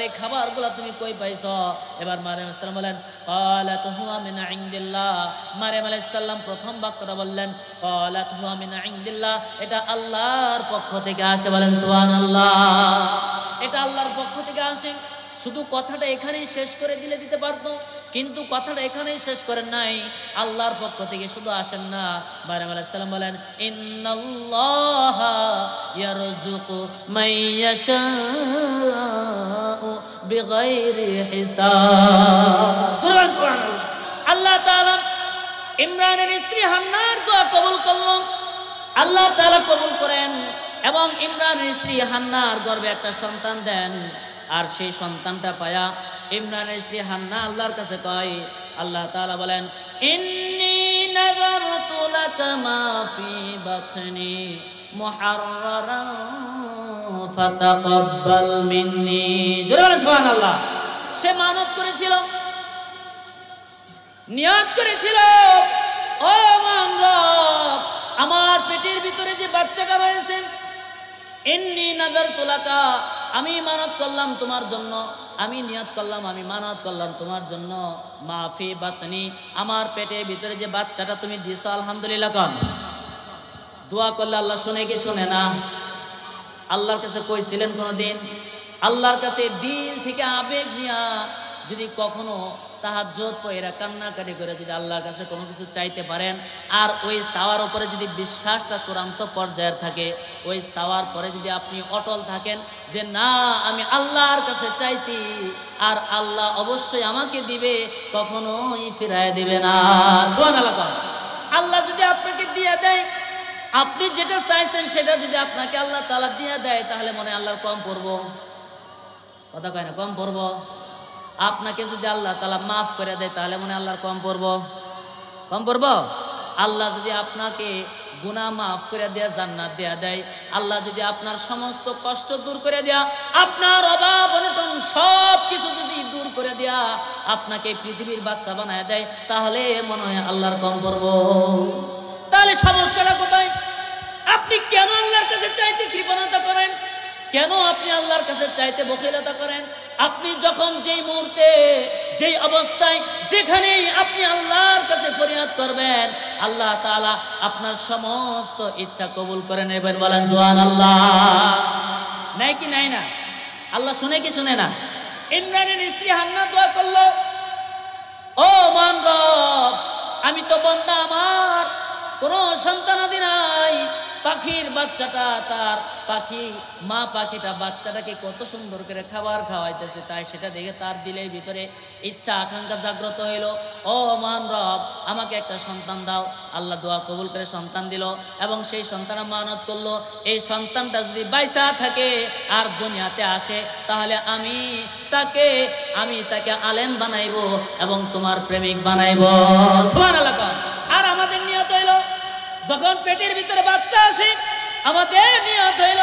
এই খাবারগুলো তুমি কই পাইছো? এবার মারিয়াম আলাইহিস সালাম বলেন ক্বালাত হুয়া মিন ইনদিল্লাহ। মারিয়াম আলাইহিস সালাম প্রথম বাক্যটা বললেন ক্বালাত হুয়া মিন ইনদিল্লাহ, এটা আল্লাহর পক্ষ থেকে আসে। বলেন সুবহানাল্লাহ, এটা আল্লাহর পক্ষ থেকে আসে। শুধু কথাটা এখানেই শেষ করে দিতে পারতো, কিন্তু কথাটা এখানেই শেষ করেন নাই। আল্লাহর পক্ষ থেকে শুধু আসেন না, মারিয়াম আলাইহিস সালাম বলেন ইন্নাল্লাহা ইয়ারযুকু মাইয়াশাউ বিগাইরি হিসাব। সুবহানাল্লাহ। আল্লাহ তাআলা ইমরানের স্ত্রী হান্নার দোয়া কবুল করলেন। আল্লাহ তাআলা কবুল করেন এবং ইমরানের স্ত্রী হান্নার গর্ভে একটা সন্তান দেন। আর সেই সন্তানটা পায়া ইমরানের স্ত্রী হান্না আল্লাহর কাছে কয়, আল্লাহ তাআলা বলেন ইন্নী নাযারতু লাকা মা ফি বাতনি মুহাররারান ফাতাকাব্বাল মিন্নি। জোরে বলেন সুবহানাল্লাহ। সে মানত করেছিল, নিয়ত করেছিল, ও মহান রব, আমার পেটের ভিতরে যে বাচ্চাটা রয়েছে, ইন্নী নাযারতু লাকা, আমি মানত করলাম তোমার জন্য, আমি নিয়ত করলাম, আমি মানত করলাম তোমার জন্য, মাফি বাতনি, আমার পেটের ভিতরে যে বাচ্চাটা তুমি দিছো, আলহামদুলিল্লাহ কন। দোয়া করলে আল্লাহ শুনে কি শুনে না? আল্লাহর কাছে কইছিলেন কোনোদিন? আল্লাহর কাছে দিল থেকে আবেগ নিয়া যদি কখনো তাহাজ্জুদ পড়ে কান্নাকাটি করে যদি আল্লাহর কাছে কোনো কিছু চাইতে পারেন, আর ওই চাওয়ার উপরে যদি বিশ্বাসটা চূড়ান্ত পর্যায়ের থাকে, ওই চাওয়ার পরে যদি আপনি অটল থাকেন যে না আমি আল্লাহর কাছে চাইছি আর আল্লাহ অবশ্যই আমাকে দিবে, কখনোই ফিরায় দিবে না। সুবহানাল্লাহ। আল্লাহ যদি আপনাকে দিয়ে দেয়, আপনি যেটা চাইছেন সেটা যদি আপনাকে আল্লাহ তাআলা দিয়ে দেয়, তাহলে মনে আল্লাহর কম পড়বো? কথা কয় না, কম পড়বো? আপনাকে যদি আল্লাহ তাআলা মাফ করে দেয়, তাহলে মনে আল্লাহর কম পড়বো? কম পড়বো? আল্লাহ যদি আপনাকে গুনাহ মাফ করে দেয়া, জান্নাত দেয়া দেয়, আল্লাহ যদি আপনার সমস্ত কষ্ট দূর করে দেয়া, আপনার অভাব অনটন সব কিছু যদি দূর করে দেয়া, আপনাকে পৃথিবীর বাদশা বানায় দেয়, তাহলে মনে হয় আল্লাহর কম পড়বো? তাহলে সমস্যাটা কোথায়? আপনি কেন আল্লাহর কাছে চাইতে কৃপণতা করেন? কেন আপনি আল্লাহর কাছে চাইতে বখিলতা করেন? আপনি যখন যেই মুহূর্তে, যেই অবস্থায়, যেখানেই আপনি আল্লাহর কাছে ফরিয়াদ করবেন, আল্লাহ তাআলা আপনার সমস্ত ইচ্ছা কবুল করে নেবেন। বলেন সুবহানাল্লাহ। নাই কি নাই না? আল্লাহ শুনে কি শুনে না? ইমরানের স্ত্রী হান্না দোয়া করলো, ও মহান রব, আমি তো বান্দা, আমার কোনো সন্তানাদি নাই, পাখির বাচ্চাটা, তার পাখি মা পাখিটা বাচ্চাটাকে কত সুন্দর করে খাবার খাওয়াইতেছে, তাই সেটা দেখে তার দিলের ভিতরে ইচ্ছা আকাঙ্ক্ষা জাগ্রত হইল, ও মহান রব, আমাকে একটা সন্তান দাও। আল্লাহ দোয়া কবুল করে সন্তান দিল এবং সেই সন্তান মানত করলো, এই সন্তানটা যদি বাইসা থাকে আর দুনিয়াতে আসে, তাহলে আমি তাকে আলেম বানাইবো এবং তোমার প্রেমিক বানাইবো। সুবহানাল্লাহ। আর আমাদের নিয়ত হইল, যখন পেটের ভিতরে বাচ্চা আসে, আমাদের নিয়ত হইল,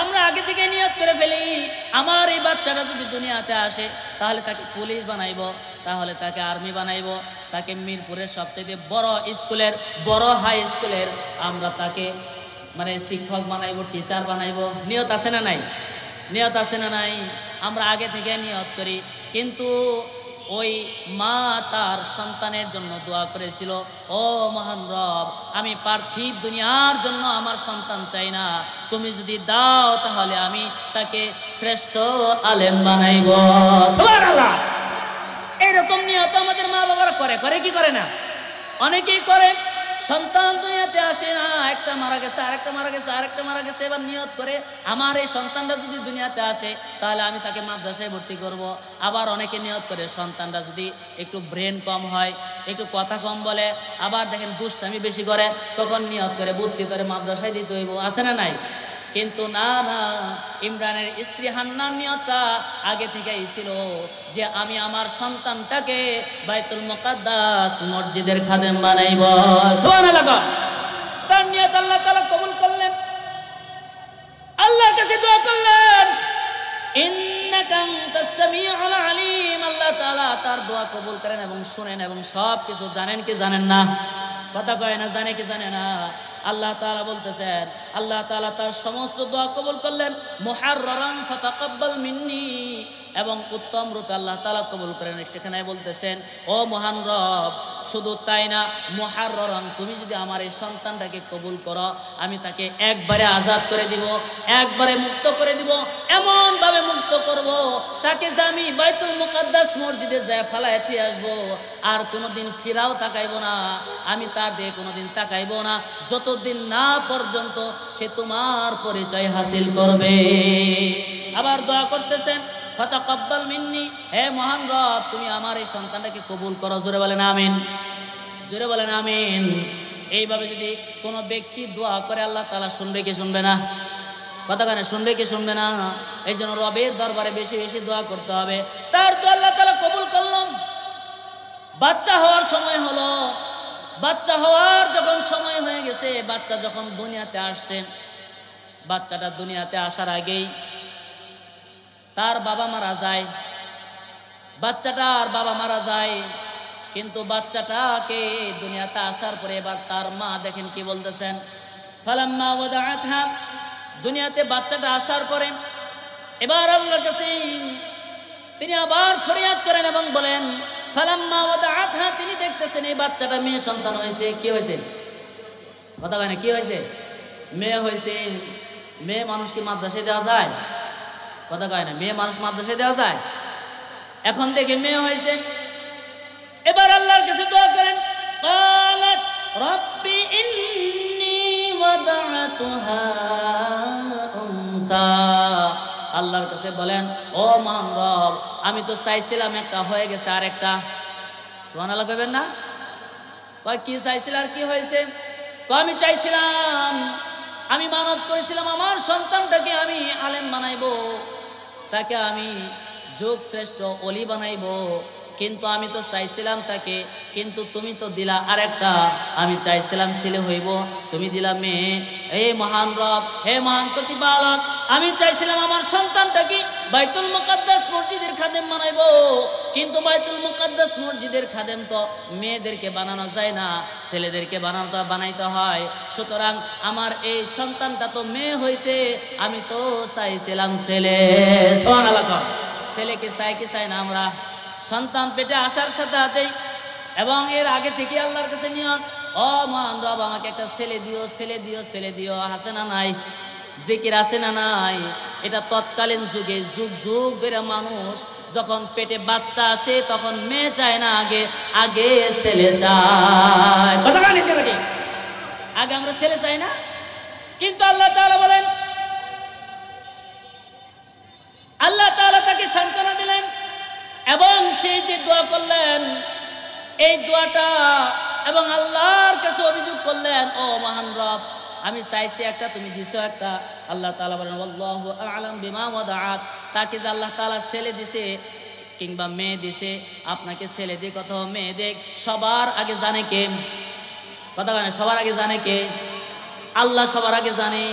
আমরা আগে থেকে নিয়ত করে ফেলি, আমার এই বাচ্চাটা যদি দুনিয়াতে আসে, তাহলে তাকে পুলিশ বানাইবো, তাহলে তাকে আর্মি বানাইবো, তাকে মিরপুরের সবচেয়ে বড় স্কুলের, বড় হাই স্কুলের আমরা তাকে মানে শিক্ষক বানাইবো, টিচার বানাইবো। নিয়ত আছে না নাই? নিয়ত আছে না নাই? আমরা আগে থেকে নিয়ত করি। কিন্তু ওই মা তার সন্তানের জন্য দোয়া করেছিল, ও মহান রব, আমি পার্থিব দুনিয়ার জন্য আমার সন্তান চাই না, তুমি যদি দাও তাহলে আমি তাকে শ্রেষ্ঠ আলেম বানাইব। সুবহানাল্লাহ। এরকম নিয়ত আমাদের মা বাবারা করে কি করে না? অনেকেই করে। সন্তান দুনিয়াতে আসে না, একটা মারা গেছে, আরেকটা মারা গেছে, আরেকটা মারা গেছে, এবার নিয়ত করে আমার এই সন্তানটা যদি দুনিয়াতে আসে, তাহলে আমি তাকে মাদ্রাসায় ভর্তি করব। আবার অনেকে নিয়ত করে সন্তানটা যদি একটু ব্রেন কম হয়, একটু কথা কম বলে, আবার দেখেন দুষ্টামি বেশি করে, তখন নিয়ত করে বুঝছি তোরে মাদ্রাসায় দিতে হইব। আছে না নাই? কিন্তু না, ইমরানের স্ত্রী হান্নার নিয়তটা আগে থেকেই ছিল যে আমি আমার সন্তানটাকে বাইতুল মুকাদ্দাস মসজিদের খাদেম বানাইব। সুবহানাল্লাহ। তার নিয়ত আল্লাহ তাআলা কবুল করলেন, আল্লাহর কাছে দোয়া করলেন, ইন্নাকা আনতাস সামিউল আলিম। আল্লাহ তাআলা তার দোয়া কবুল করেন এবং শুনেন এবং সব কিছু জানেন কি জানেন না? কথা কয় না, জানে কি জানে না? আল্লাহ তাআলা বলতেছেন, আল্লাহ তাআলা তার সমস্ত দোয়া কবুল করলেন। মুহাররারান ফাতাকাব্বাল মিন্নি, এবং উত্তম রূপে আল্লাহ তাআলা কবুল করেন। সেখানে বলতেছেন, ও মহান রব, শুধু তাই না, মুহারররান, তুমি যদি আমার এই সন্তানটাকে কবুল করো, আমি তাকে একবারে আজাদ করে দিব, একবারে মুক্ত করে দিব, এমন ভাবে মুক্ত করব তাকে যে আমি বাইতুল মুকাদ্দাস মসজিদে যায় ফালায় থুয়ে আসবো, আর কোনোদিন ফিরাও তাকাইব না, আমি তার দিকে কোনোদিন তাকাইব না, যতদিন না পর্যন্ত সে তোমার পরিচয় হাসিল করবে। আবার দোয়া করতেছেন, ফাতাকাব্বাল মিন্নি, হে মহান রব, তুমি আমার এই সন্তানটাকে কবুল করো। জোরে বলেন আমিন, জোরে বলেন আমিন। এইভাবে যদি কোনো ব্যক্তি দোয়া করে, আল্লাহ তাআলা শুনবে কি শুনবে না? কথা কেন, শুনবে কি শুনবে না? এই জন্য রবের দরবারে বেশি বেশি দোয়া করতে হবে। তার তো আল্লাহ তাআলা কবুল করলাম। বাচ্চা হওয়ার সময় হলো, বাচ্চা হওয়ার যখন সময় হয়ে গেছে, বাচ্চা যখন দুনিয়াতে আসছে, বাচ্চাটা দুনিয়াতে আসার আগেই তার বাবা মারা যায়, বাচ্চাটার বাবা মারা যায়। কিন্তু বাচ্চাটাকে দুনিয়াতে আসার পরে এবার তার মা দেখেন কি বলতেছেন, ফালাম্মা ওয়াদাআতহা, দুনিয়াতে বাচ্চাটা আসার পরে এবার আল্লাহর কাছে তিনি আবার ফরিয়াদ করেন এবং বলেন, ফালাম্মা ওয়াদাআতহা, তিনি দেখতেছেন এই বাচ্চাটা মেয়ে সন্তান হয়েছে। কি হয়েছে? কথা কয় না, কি হয়েছে? মেয়ে হয়েছে। মেয়ে মানুষ কি মাদ্রাসায় দেওয়া যায়? কথা কয় না, মেয়ে মানুষ মাদ্রাসায় দেওয়া যায়? এখন দেখে মেয়ে হয়েছে, এবার আল্লাহর কাছে দোয়া করেন, ক্বালাত রাব্বি ইন্নী ওয়াদা'তুহা উনসা, আল্লাহর কাছে বলেন, ও মহান রব, আমি তো চাইছিলাম একটা, হয়ে গেছে আরেকটা। সুবহানাল্লাহ কইবেন না? কয় কি চাইছিল আর কি হয়েছে? কয় আমি চাইছিলাম, আমি মানত করেছিলাম আমার সন্তানটাকে আমি আলেম বানাইবো, তাকে আমি যুগ শ্রেষ্ঠ ওলি বানাইবো, কিন্তু আমি তো চাইছিলাম তাকে, কিন্তু তুমি তো দিলা আরেকটা। আমি চাইছিলাম ছেলে হইব, তুমি দিলা মেয়ে। হে মহান রব, হে মহান প্রতিপালক, আমি চাইছিলাম আমার সন্তানটাকে বাইতুল মুকাদ্দাস মসজিদের খাদেম বানাইবো, কিন্তু বাইতুল মুকাদ্দাস মসজিদের খাদেম তো মেয়েদেরকে বানানো যায় না, ছেলেদেরকে বানাইতে হয়। সুতরাং আমার এই সন্তানটা তো মেয়ে হয়েছে, আমি তো চাইছিলাম ছেলে। সুবহানাল্লাহ। ছেলেকে চাই কি চাই না আমরা? সন্তান পেটে আসার সাথে সাথেই এবং এর আগে থেকে আল্লাহর কাছে নিয়ত, ও মহান রব, আমাকে একটা ছেলে দিও, ছেলে দিও, ছেলে দিও। আছে না নাই? জিকির আছে না নাই? এটা তৎকালীন যুগে, যুগ যুগ ধরে মানুষ যখন পেটে বাচ্চা আসে তখন মেয়ে চায় না, আগে আগে ছেলে চায়। কথা বলেন ঠিক বেটি? আগে আমরা ছেলে চাই না, কিন্তু আল্লাহ তাআলা বলেন, আল্লাহ তাআলা তাকে সান্ত্বনা দিলেন এবং সেই যে দোয়া করলেন, এই দোয়াটা এবং আল্লাহর কাছে অভিযোগ করলেন, ও মহান রব, আমি চাইছি একটা, তুমি দিছো একটা। আল্লাহ তাআলা বলেন, আল্লাহু আ'লাম বিমা ওয়াদাআত, তাকে যে আল্লাহ তাআলা ছেলে দিছে কিংবা মেয়ে দিছে, আপনাকে ছেলে দিক অথবা মেয়ে দিক, সবার আগে জানে কে? কথা বলেন, সবার আগে জানে কে? আল্লাহ সবার আগে জানে।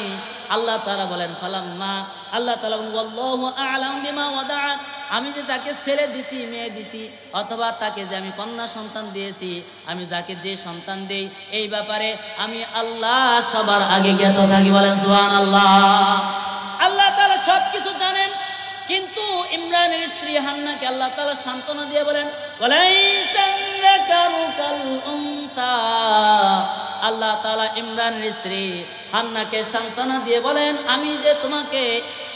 আল্লাহ তাআলা বলেন, ফালাম্মা, আল্লাহ তাআলা বলেন, আল্লাহু আ'লাম বিমা ওয়াদাআত, আমি যে তাকে ছেলে দিছি, মেয়ে দিছি, অথবা তাকে যে আমি কন্যা সন্তান দিয়েছি, আমি যাকে যে সন্তান দেই, এই ব্যাপারে আমি আল্লাহ সবার আগে জ্ঞাত থাকি। বলেন সুবহানাল্লাহ। আল্লাহ তাআলা সব কিছু জানেন, কিন্তু ইমরানের স্ত্রী হান্নাকে আল্লাহ তাআলা সান্ত্বনা দিয়ে বলেন, ওয়ালাইসা যাকারু কাল উনসা, আল্লাহ তাআলা ইমরানের স্ত্রী হান্নাকে সান্ত্বনা দিয়ে বলেন, আমি যে তোমাকে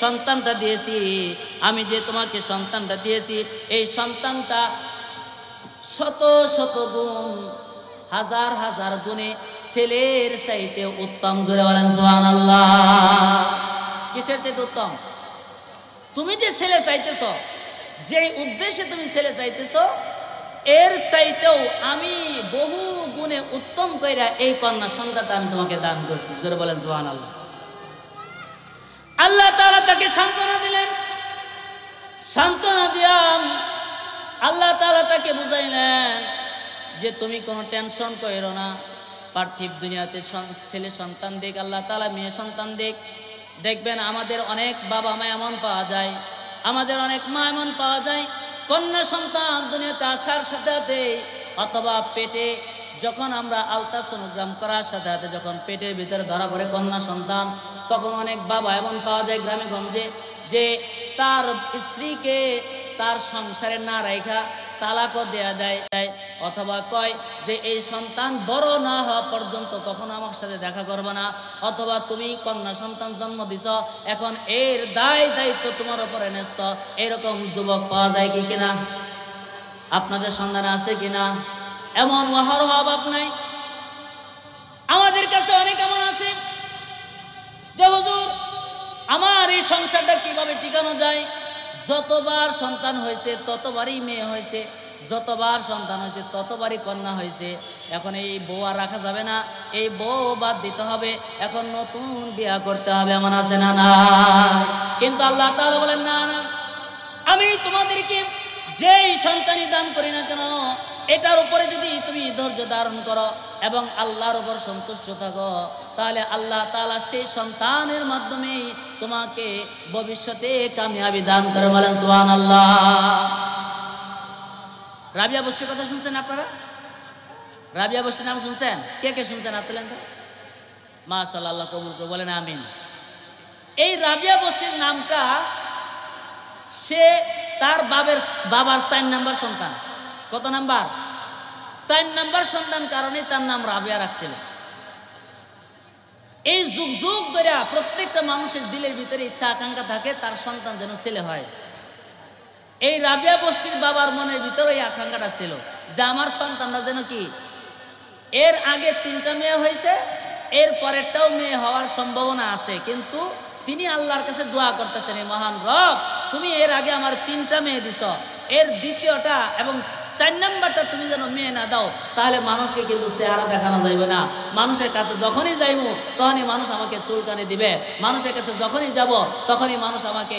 সন্তানটা দিয়েছি, আমি যে তোমাকে সন্তানটা দিয়েছি, এই সন্তানটা শত শত গুণ, হাজার হাজার গুণে ছেলের চাইতে উত্তম। জোরে বলেন সুবহানাল্লাহ। কিসের চাইতে উত্তম? তুমি যে ছেলে চাইতেছ, যে উদ্দেশ্যে তুমি ছেলে চাইতেছ, এর চাইতেও আমি বহু গুণে উত্তম কইরা এই কন্যা সন্তানটা আমি তোমাকে দান করছি। জোরে বলেন সুবহানাল্লাহ। আল্লাহ তাআলা তাকে সান্ত্বনা দিলেন। সান্ত্বনা দিয়াম আল্লাহ তাআলা তাকে বুঝাইলেন যে তুমি কোনো টেনশন করো না, পার্থিব দুনিয়াতে ছেলে সন্তান দেখ, আল্লাহ তাআলা মেয়ে সন্তান দেখ। দেখবেন আমাদের অনেক বাবা মা এমন পাওয়া যায়, আমাদের অনেক মা এমন পাওয়া যায়, কন্যা সন্তান দুনিয়াতে আসার সাথে সাথে অথবা পেটে যখন আমরা আলট্রাসোনোগ্রাম করার সাথে সাথে যখন পেটের ভিতরে ধরা পড়ে কন্যা সন্তান, তখন অনেক বাবা এমন পাওয়া যায় গ্রামে গঞ্জে, যে তার স্ত্রীকে তার সংসারে না রাখা তালাকও দেয়া দেয়, অথবা কয় যে এই সন্তান বড় না হওয়া পর্যন্ত কখনো আমার সাথে দেখা করবে না, অথবা তুমি কন্যা সন্তান জন্ম দিছ, এখন এর দায়িত্ব তোমার উপরে ন্যস্ত। এরকম যুবক পাওয়া যায় কি কিনা? আপনাদের সন্ধানে আছে কিনা? এমন অহরহ অভাব নাই। আমাদের কাছে অনেক এমন আসে যে হুজুর আমার এই সংসারটা কিভাবে টিকানো যায়? যতবার সন্তান হয়েছে ততবারই মেয়ে হয়েছে, যতবার সন্তান হয়েছে ততবারই কন্যা হয়েছে। এখন এই বউ আর রাখা যাবে না, এই বউ বাদ দিতে হবে, এখন নতুন বিয়া করতে হবে। এমন আছে না? না। কিন্তু আল্লাহ তাআলা বলেন না না, আমি তোমাদেরকে যেই সন্তানই দান করি না কেন এটার উপরে যদি তুমি ধৈর্য ধারণ করো এবং আল্লাহর উপর সন্তুষ্ট থাকো, তাহলে আল্লাহ তাআলা সেই সন্তানের মাধ্যমে তোমাকে ভবিষ্যতে কামিয়াবি দান করে। বলেন সুবহানাল্লাহ। রাবিয়া বসির কথা শুনছেন আপনারা? রাবিয়া বসির নাম শুনছেন? কে কে শুনছেন? হাত তুলেন তো। মাশাআল্লাহ, আল্লাহ কবুল করে, বলেন আমিন। এই রাবিয়া বসির নামটা সে তার বাবার 4 নাম্বার সন্তান। কত নাম্বার? 4 নাম্বার সন্তান, কারণে তার নাম রাবিয়া রাখছিল। এই যুগ যুগ ধরে প্রত্যেকটা মানুষের দিলের ভিতরে ইচ্ছা আকাঙ্ক্ষা থাকে তার সন্তান যেন ছেলে হয়। এই রাবিয়া বসির বাবার মনের ভিতরে এই আকাঙ্ক্ষাটা ছিল যে আমার সন্তানটা যেন কি, এর আগে 3টা মেয়ে হয়েছে, এর পরেরটাও মেয়ে হওয়ার সম্ভাবনা আছে, কিন্তু তিনি আল্লাহর কাছে দোয়া করতেছেন, এই মহান রব তুমি এর আগে আমার 3টা মেয়ে দিছ, এর দ্বিতীয়টা এবং 4 নাম্বারটা তুমি যেন মেয়ে না দাও, তাহলে মানুষকে কিন্তু চেহারা দেখানো যাইবে না। মানুষের কাছে যখনই যাইব তখনই মানুষ আমাকে চুলকানি দিবে, মানুষের কাছে যখনই যাব তখনই মানুষ আমাকে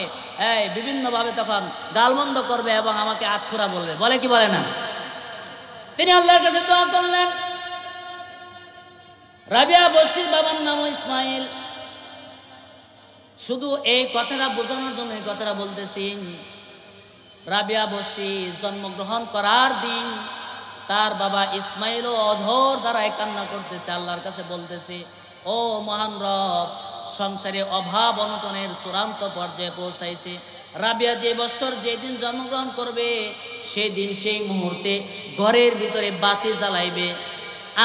বিভিন্নভাবে তখন গালমন্দ করবে এবং আমাকে আটখোরা বলবে, বলে কি বলে না? তিনি আল্লাহর কাছে দোয়া করলেন। রাবিয়া বসির বাবার নাম ইসমাইল। শুধু এই কথাটা বোঝানোর জন্য এই কথাটা বলতেছি, রাবিয়া বসি জন্মগ্রহণ করার দিন তার বাবা ইসমাইলও অঝোর দ্বারায় কান্না করতেছে, আল্লাহর কাছে বলতেছে, ও মহান রব, সংসারে অভাব অনটনের চূড়ান্ত পর্যায়ে পৌঁছাইছে। রাবিয়া যে বছর যেদিন জন্মগ্রহণ করবে সেই দিন সেই মুহূর্তে ঘরের ভিতরে বাতি জ্বালাইবে,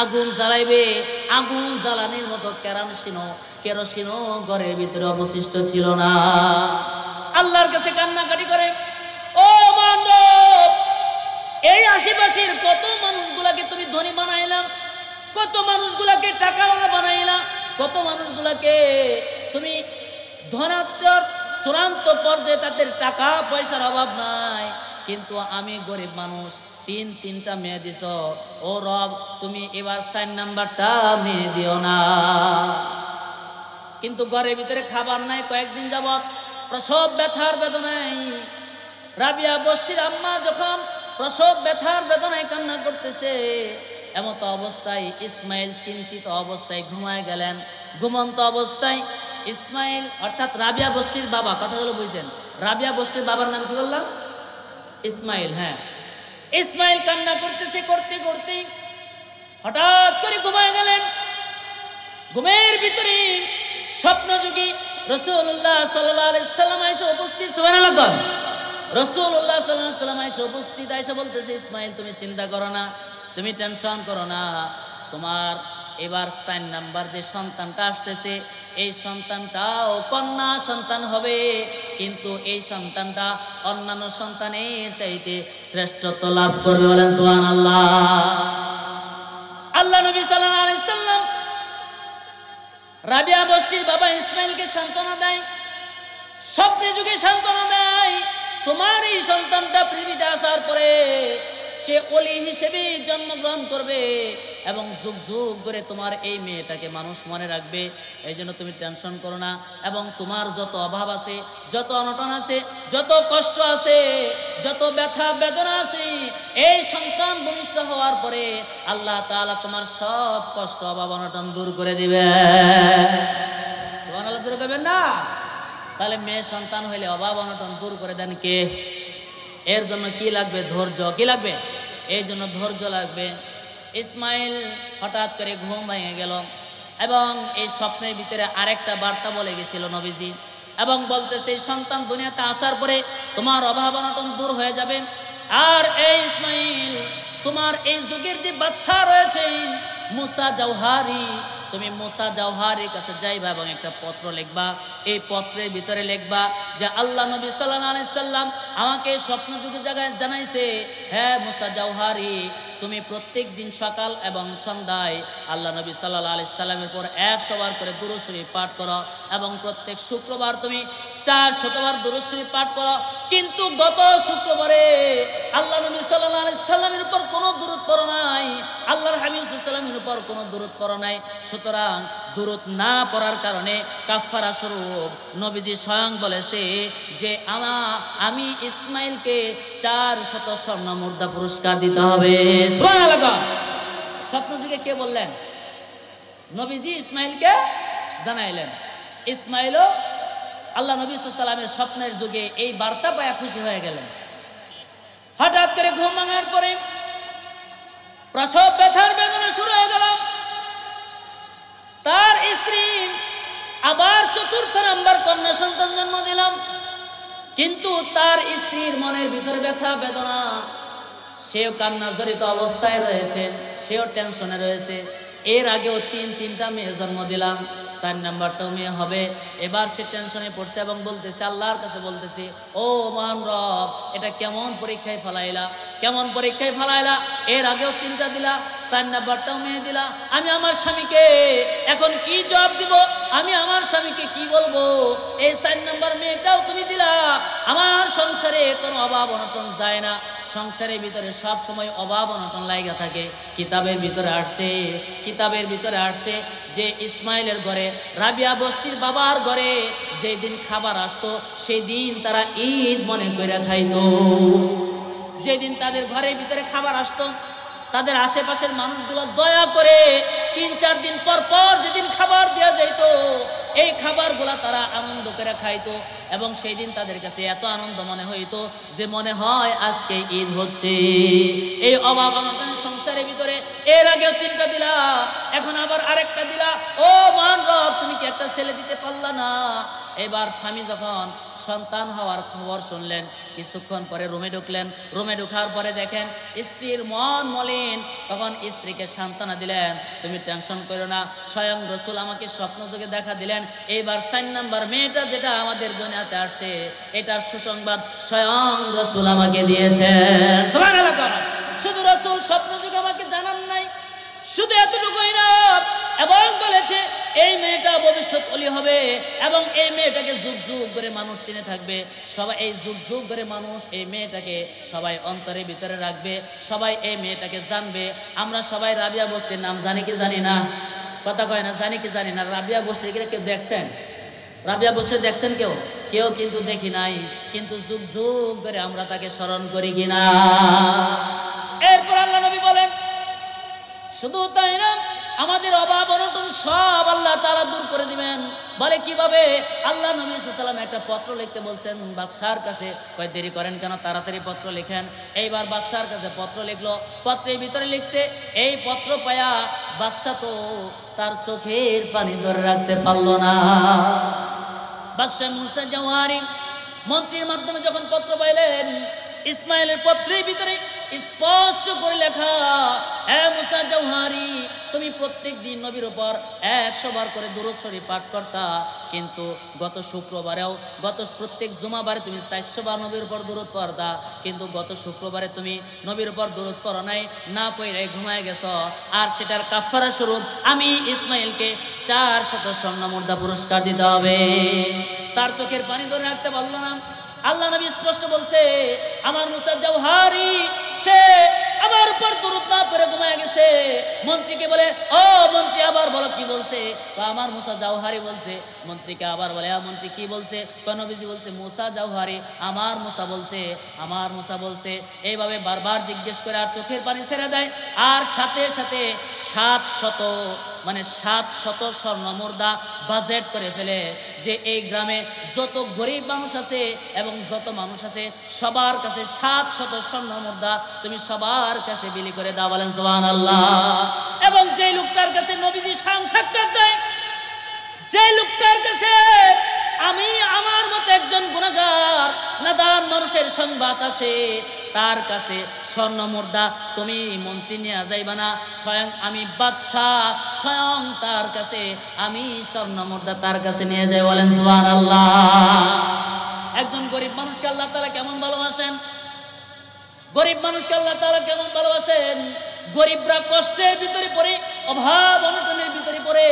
আগুন জ্বালাইবে, আগুন জ্বালানির মতো কেরোসিনও ঘরের ভিতরে অবশিষ্ট ছিল না। আল্লাহর কাছে কান্নাকাটি করে, ও মানব, এই আশেপাশের কত মানুষগুলাকে তুমি ধনী বানাইলাম, কত মানুষগুলাকে টাকাওয়ালা বানাইলাম, কত মানুষগুলাকে তুমি ধনাত্মর চূড়ান্ত পর্যায়ে, তাদের টাকা পয়সার অভাব নাই, কিন্তু আমি গরিব মানুষ, 3টা মেয়ে দিছ, ও রব তুমি এবার 4 নাম্বারটা মেয়ে দিও না। কিন্তু ঘরের ভিতরে খাবার নাই, কয়েকদিন যাবত প্রসব ব্যথার বেদনায় রাবিয়া বসির আম্মা যখন প্রসব ব্যথার বেদনায় কান্না করতেছে, এমত অবস্থায় ইসমাইল চিন্তিত অবস্থায় ঘুমায় গেলেন। ঘুমন্ত অবস্থায় ইসমাইল অর্থাৎ রাবিয়া বসির বাবা, কথা হলো বুঝছেন, রাবিয়া বসির বাবার নাম কি বললাম? ইসমাইল। হ্যাঁ, ইসমাইল কান্না করতেছে, করতে করতে হঠাৎ করে ঘুমায় গেলেন। ঘুমের ভিতরে স্বপ্নযোগী রাসূলুল্লাহ সাল্লাল্লাহু আলাইহি সাল্লাম এসে উপস্থিত। সুবহানাল্লাহ। রাসূলুল্লাহ সাল্লাল্লাহু আলাইহি সাল্লাম এসে উপস্থিত, এসে বলতেছে, ইসমাইল তুমি চিন্তা করো না, তুমি টেনশন করো না, তোমার এবার 4 নাম্বার যে সন্তানটা আসতেছে এই সন্তানটাও কন্যা সন্তান হবে, কিন্তু এই সন্তানটা অন্যান্য সন্তানের চাইতে শ্রেষ্ঠত্ব লাভ করবে। বলেন সুবহানাল্লাহ। আল্লাহ নবী সাল্লাল্লাহু আলাইহি সাল্লাম রাবিয়া বসির বাবা ইসমাইলকে সান্ত্বনা দেয়, স্বপ্নে যুগে সান্ত্বনা দেয়, তোমার এই সন্তানটা পৃথিবীতে আসার পরে সে ওলি হিসেবে জন্মগ্রহণ করবে এবং যুগ যুগ ধরে তোমার এই মেয়েটাকে মানুষ মনে রাখবে, এই জন্য তুমি টেনশন করো না। এবং তোমার যত অভাব আছে, যত অনটন আছে, যত কষ্ট আছে, যত ব্যথা বেদনা আছে, এই সন্তান ভূমিষ্ঠ হওয়ার পরে আল্লাহ তাআলা তোমার সব কষ্ট অভাব অনটন দূর করে দিবে। সুবহানাল্লাহ, দূর করবেন না? তাহলে মেয়ে সন্তান হইলে অভাব অনটন দূর করে দেন কে? এর জন্য কি লাগবে? ধৈর্য। কি লাগবে? এই জন্য ধৈর্য লাগবে। ইসমাইল হঠাৎ করে ঘুম ভেঙে গেল এবং এই স্বপ্নের ভিতরে আরেকটা বার্তা বলে গেছিল নবীজি, এবং বলতেছে সন্তান দুনিয়াতে আসার পরে তোমার অভাব অনটন দূর হয়ে যাবে। আর এই ইসমাইল তোমার এই যুগের যে বাদশা রয়েছে মুসা জাওহারি, তুমি মুসা জাওহারির কাছে যাইবা এবং একটা পত্র লিখবা। এই পত্রের ভিতরে লিখবা যে আল্লাহ নবী সাল্লাল্লাহু আলাইহি সাল্লাম আমাকে স্বপ্ন যুগে জায়গায় জানাইছে, হ্যাঁ মুসা জাওহারি তুমি প্রত্যেক দিন সকাল এবং সন্ধ্যায় আল্লাহ নবী সাল্লাল্লাহু আলাইহি সাল্লামের উপর 100 বার করে দুরূদ শরীফ পাঠ করো এবং প্রত্যেক শুক্রবার তুমি 400 বার দুরূদ শরীফ পাঠ করো। কিন্তু গত শুক্রবারে আল্লাহ নবী সাল্লাল্লাহু আলাইহি সাল্লামের উপর কোনো দুরূদ পড়ো নাই, আল্লাহর হাবিব সাল্লাল্লাহু আলাইহি সাল্লামের উপর কোনো দুরূদ পড়ো নাই। সুতরাং দুরূদ না পড়ার কারণে কাফারা স্বরূপ নবীজি স্বয়ং বলেছে যে আমি ইসমাইলকে 400 স্বর্ণ মুদ্রা পুরস্কার দিতে হবে। সুবহানাল্লাহ। স্বপ্ন যুগে কে বললেন? নবীজি ইসমাইলকে জানাইলেন। ইসমাইলও আল্লাহ নবী সাল্লাল্লাহু আলাইহি সাল্লামের স্বপ্নের যুগে এই বার্তা পায়া খুশি হয়ে গেলেন। হঠাৎ করে ঘুম ভাঙার পরে প্রসব ব্যথার বেদনা শুরু হয়ে গেল। তার স্ত্রী আবার 4র্থ নাম্বার কন্যা সন্তান জন্ম দিলাম, কিন্তু তার স্ত্রীর মনের ভিতরে ব্যথা বেদনা, সেও কান্না জড়িত অবস্থায় রয়েছে, সেও টেনশনে রয়েছে। এর আগেও 3টা মেয়ে জন্ম দিলাম, 4 নাম্বারটাও মেয়ে হবে। এবার সে টেনশনে পড়ছে এবং বলতেছে আল্লাহর কাছে বলতেছে, ও মহান রব এটা কেমন পরীক্ষায় ফেলাইলা, কেমন পরীক্ষায় ফেলাইলা। এর আগেও 3টা দিলা, 4 নাম্বারটাও মেয়ে দিলা। আমি আমার স্বামীকে এখন কি জবাব দিব? আমি আমার স্বামীকে কি বলবো? এই 4 নাম্বার মেয়েটাও তুমি দিলা। আমার সংসারে কোনো অভাব অনটন যায় না, সংসারের ভিতরে সব সময় অভাব অনটন লাগা থাকে। কিতাবের ভিতরে আসছে যে ইসমাইলের ঘরে, রাবিয়া বস্তির বাবার ঘরে যেদিন খাবার আসতো সেই দিন তারা ঈদ মনে করে খাইতো। যেদিন তাদের ঘরের ভিতরে খাবার আসতো তাদের আশেপাশের মানুষগুলো দয়া করে 3-4 দিন পর পর যেদিন খাবার দেওয়া যাইত এই খাবারগুলা তারা আনন্দ করে খাইতো এবং সেই দিন তাদের কাছে এত আনন্দ মনে হইতো যে মনে হয় আজকে ঈদ হচ্ছে। এই অভাব অনটনের সংসারের ভিতরে এর আগেও 3টা দিলা, এখন আবার আরেকটা দিলা। ও মহান রব তুমি কি একটা ছেলে দিতে পারলা না? এবার স্বামী যখন সন্তান হওয়ার খবর শুনলেন, কিছুক্ষণ পরে রুমে ঢুকলেন। রুমে ঢোকার পরে দেখেন স্ত্রীর মন মলিন, তখন স্ত্রীকে সান্ত্বনা দিলেন, তুমি টেনশন করো না, স্বয়ং রসুল আমাকে স্বপ্ন যোগে দেখা দিলেন। এইবার 4 নাম্বার মেয়েটা যেটা আমাদের দুনিয়াতে আসছে এটার সুসংবাদ স্বয়ং রসুল আমাকে দিয়েছেন। সুবহানাল্লাহ। শুধু রসুল স্বপ্ন যোগে আমাকে জানান নাই, শুধু এতটুকুই না, এবং বলেছে এই মেয়েটা ভবিষ্যৎ ওলি হবে এবং এই মেয়েটাকে যুগ যুগ ধরে মানুষ চিনে থাকবে। সবাই এই যুগ যুগ ধরে মানুষ এই মেয়েটাকে সবাই অন্তরের ভিতরে রাখবে, সবাই এই মেয়েটাকে জানবে। আমরা সবাই রাবিয়া বস্তির নাম জানি কি জানি না? কথা কয় না, জানি কি জানি না? রাবিয়া বস্তির কেউ দেখছেন? রাবিয়া বস্তি দেখছেন কেউ? কেউ কিন্তু দেখি নাই, কিন্তু যুগ যুগ ধরে আমরা তাকে স্মরণ করি কিনা? এরপর আল্লাহ নবী বলেন শুধু তাই না, আমাদের অভাব অনটন সব আল্লাহ তাআলা দূর করে দিবেন। বলে কিভাবে? আল্লাহ নবী সাল্লাল্লাহু আলাইহি ওয়াসাল্লাম একটা পত্র লিখতে বলছেন বাদশার কাছে, কয় দেরি করেন কেন, তাড়াতাড়ি পত্র লিখেন। এইবার বাদশার কাছে পত্র লিখলো, পত্রের ভিতরে লিখছে, এই পত্র পায়া বাদশা তো তার চোখের পানি ধরে রাখতে পারলো না। বাদশা মুসা জাওহারি মন্ত্রীর মাধ্যমে যখন পত্র পাইলেন, ইসমাইলের পত্রের ভিতরে স্পষ্ট করে লেখা, হে মুসা জাওহারি তুমি প্রত্যেক দিন নবীর উপর 100 বার করে দুরূদ শরীফ পাঠ করতা, কিন্তু গত শুক্রবারেও প্রত্যেক জুমাবারে তুমি 400 বার নবীর উপর দুরূদ পড়তা, কিন্তু গত শুক্রবারে তুমি নবীর উপর দুরূদ পড়ো নাই, না পড়ে ঘুমায় গেছো। আর সেটার কাফারা স্বরূপ আমি ইসমাইলকে 400 স্বর্ণ মুদ্রা পুরস্কার দিতে হবে। তার চোখের পানি ধরে রাখতে পারলো না। আল্লাহ নবী স্পষ্ট বলছে, আমার মুসা জাওহারি সে আমার উপর দুরূদ না পড়ে ঘুমায় গেছে। মন্ত্রীকে বলে, ও মন্ত্রী আবার বলো কি বলছে? আমার মুসা জাওহারি বলছে। মন্ত্রীকে আবার বলে, মন্ত্রী কি বলছে? নবীজি বলছে মুসা জাওহারি আমার মুসা বলছে। এইভাবে বারবার জিজ্ঞেস করে আর চোখের পানি ছেড়ে দেয়। আর সাথে সাথে 700 স্বর্ণ মুদ্রা বাজেট করে ফেলে যে এই গ্রামে যত গরিব মানুষ আছে এবং যত মানুষ আছে সবার কাছে 700 স্বর্ণ মুদ্রা তুমি সবার কাছে বিলি করে দাও। বলেন সুবহানাল্লাহ। এবং যে লোকটার কাছে নবীজি সাক্ষাৎকার দেয়, যে লোকটার কাছে আমি আমার মতো একজন গুনাহগার নাদান মানুষের সংবাদ আসে, তার কাছে স্বর্ণ মুদ্রা তুমি মন্ত্রী নিয়ে যাইবা না, স্বয়ং আমি বাদশাহ, স্বয়ং তার কাছে আমি স্বর্ণ মুদ্রা তার কাছে নিয়ে যাই। বলেন সুবহানাল্লাহ। একজন গরিব মানুষকে আল্লাহ তাআলা কেমন ভালোবাসেন, গরিব মানুষকে আল্লাহ তাআলা কেমন ভালোবাসেন। গরিবরা কষ্টের ভিতরে পড়ে, অভাব অনটনের ভিতরে পড়ে,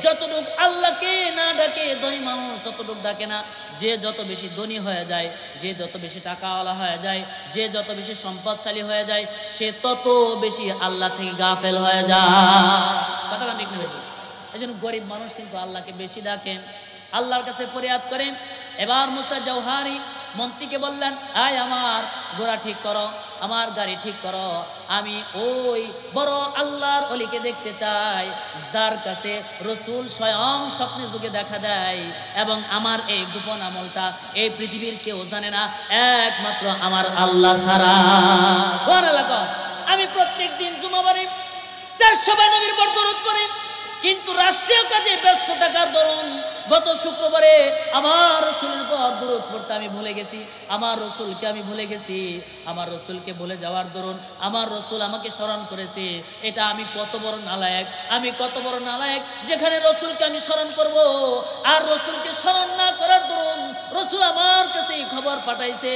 যতটুক আল্লাহকে না ডাকে ধনী মানুষ ততটুক ডাকে না। যে যত বেশি ধনী হয়ে যায়, যে যত বেশি টাকাওয়ালা হয়ে যায়, যে যত বেশি সম্পদশালী হয়ে যায়, সে তত বেশি আল্লাহ থেকে গাফেল হয়ে যায়। কথা ঠিক না বেশি? এই জন্য গরিব মানুষ কিন্তু আল্লাহকে বেশি ডাকেন, আল্লাহর কাছে ফরিয়াদ করেন। এবার মুসা জওহারি মন্ত্রীকে বললেন, আয় আমার ঘোড়া ঠিক করো, আমার গাড়ি ঠিক করো, আমি ওই বড় আল্লাহর ওলিকে দেখতে চাই যার কাছে রসুল স্বয়ং স্বপ্নে যুগে দেখা দেয়, এবং আমার এই গোপন আমলটা এই পৃথিবীর কেউ জানে না, একমাত্র আমার আল্লাহ ছাড়া। সুবহানাল্লাহ। আমি প্রত্যেক দিন জুমাবারে 400 বার নবীর উপর দরুদ পড়ি, কিন্তু রাষ্ট্রীয় কাজে ব্যস্ত থাকার দরুন গত শুক্রবারে আমার রসুলের উপর দরুদ পড়তে আমি ভুলে গেছি, আমার রসুলকে আমি ভুলে গেছি। আমার রসুলকে ভুলে যাওয়ার দরুন আমার রসুল আমাকে স্মরণ করেছে। এটা আমি কত বড় নালায়েক, আমি কত বড় নালায়েক, যেখানে রসুলকে আমি স্মরণ করব আর রসুলকে স্মরণ না করার দরুন রসুল আমার কাছে খবর পাঠাইছে।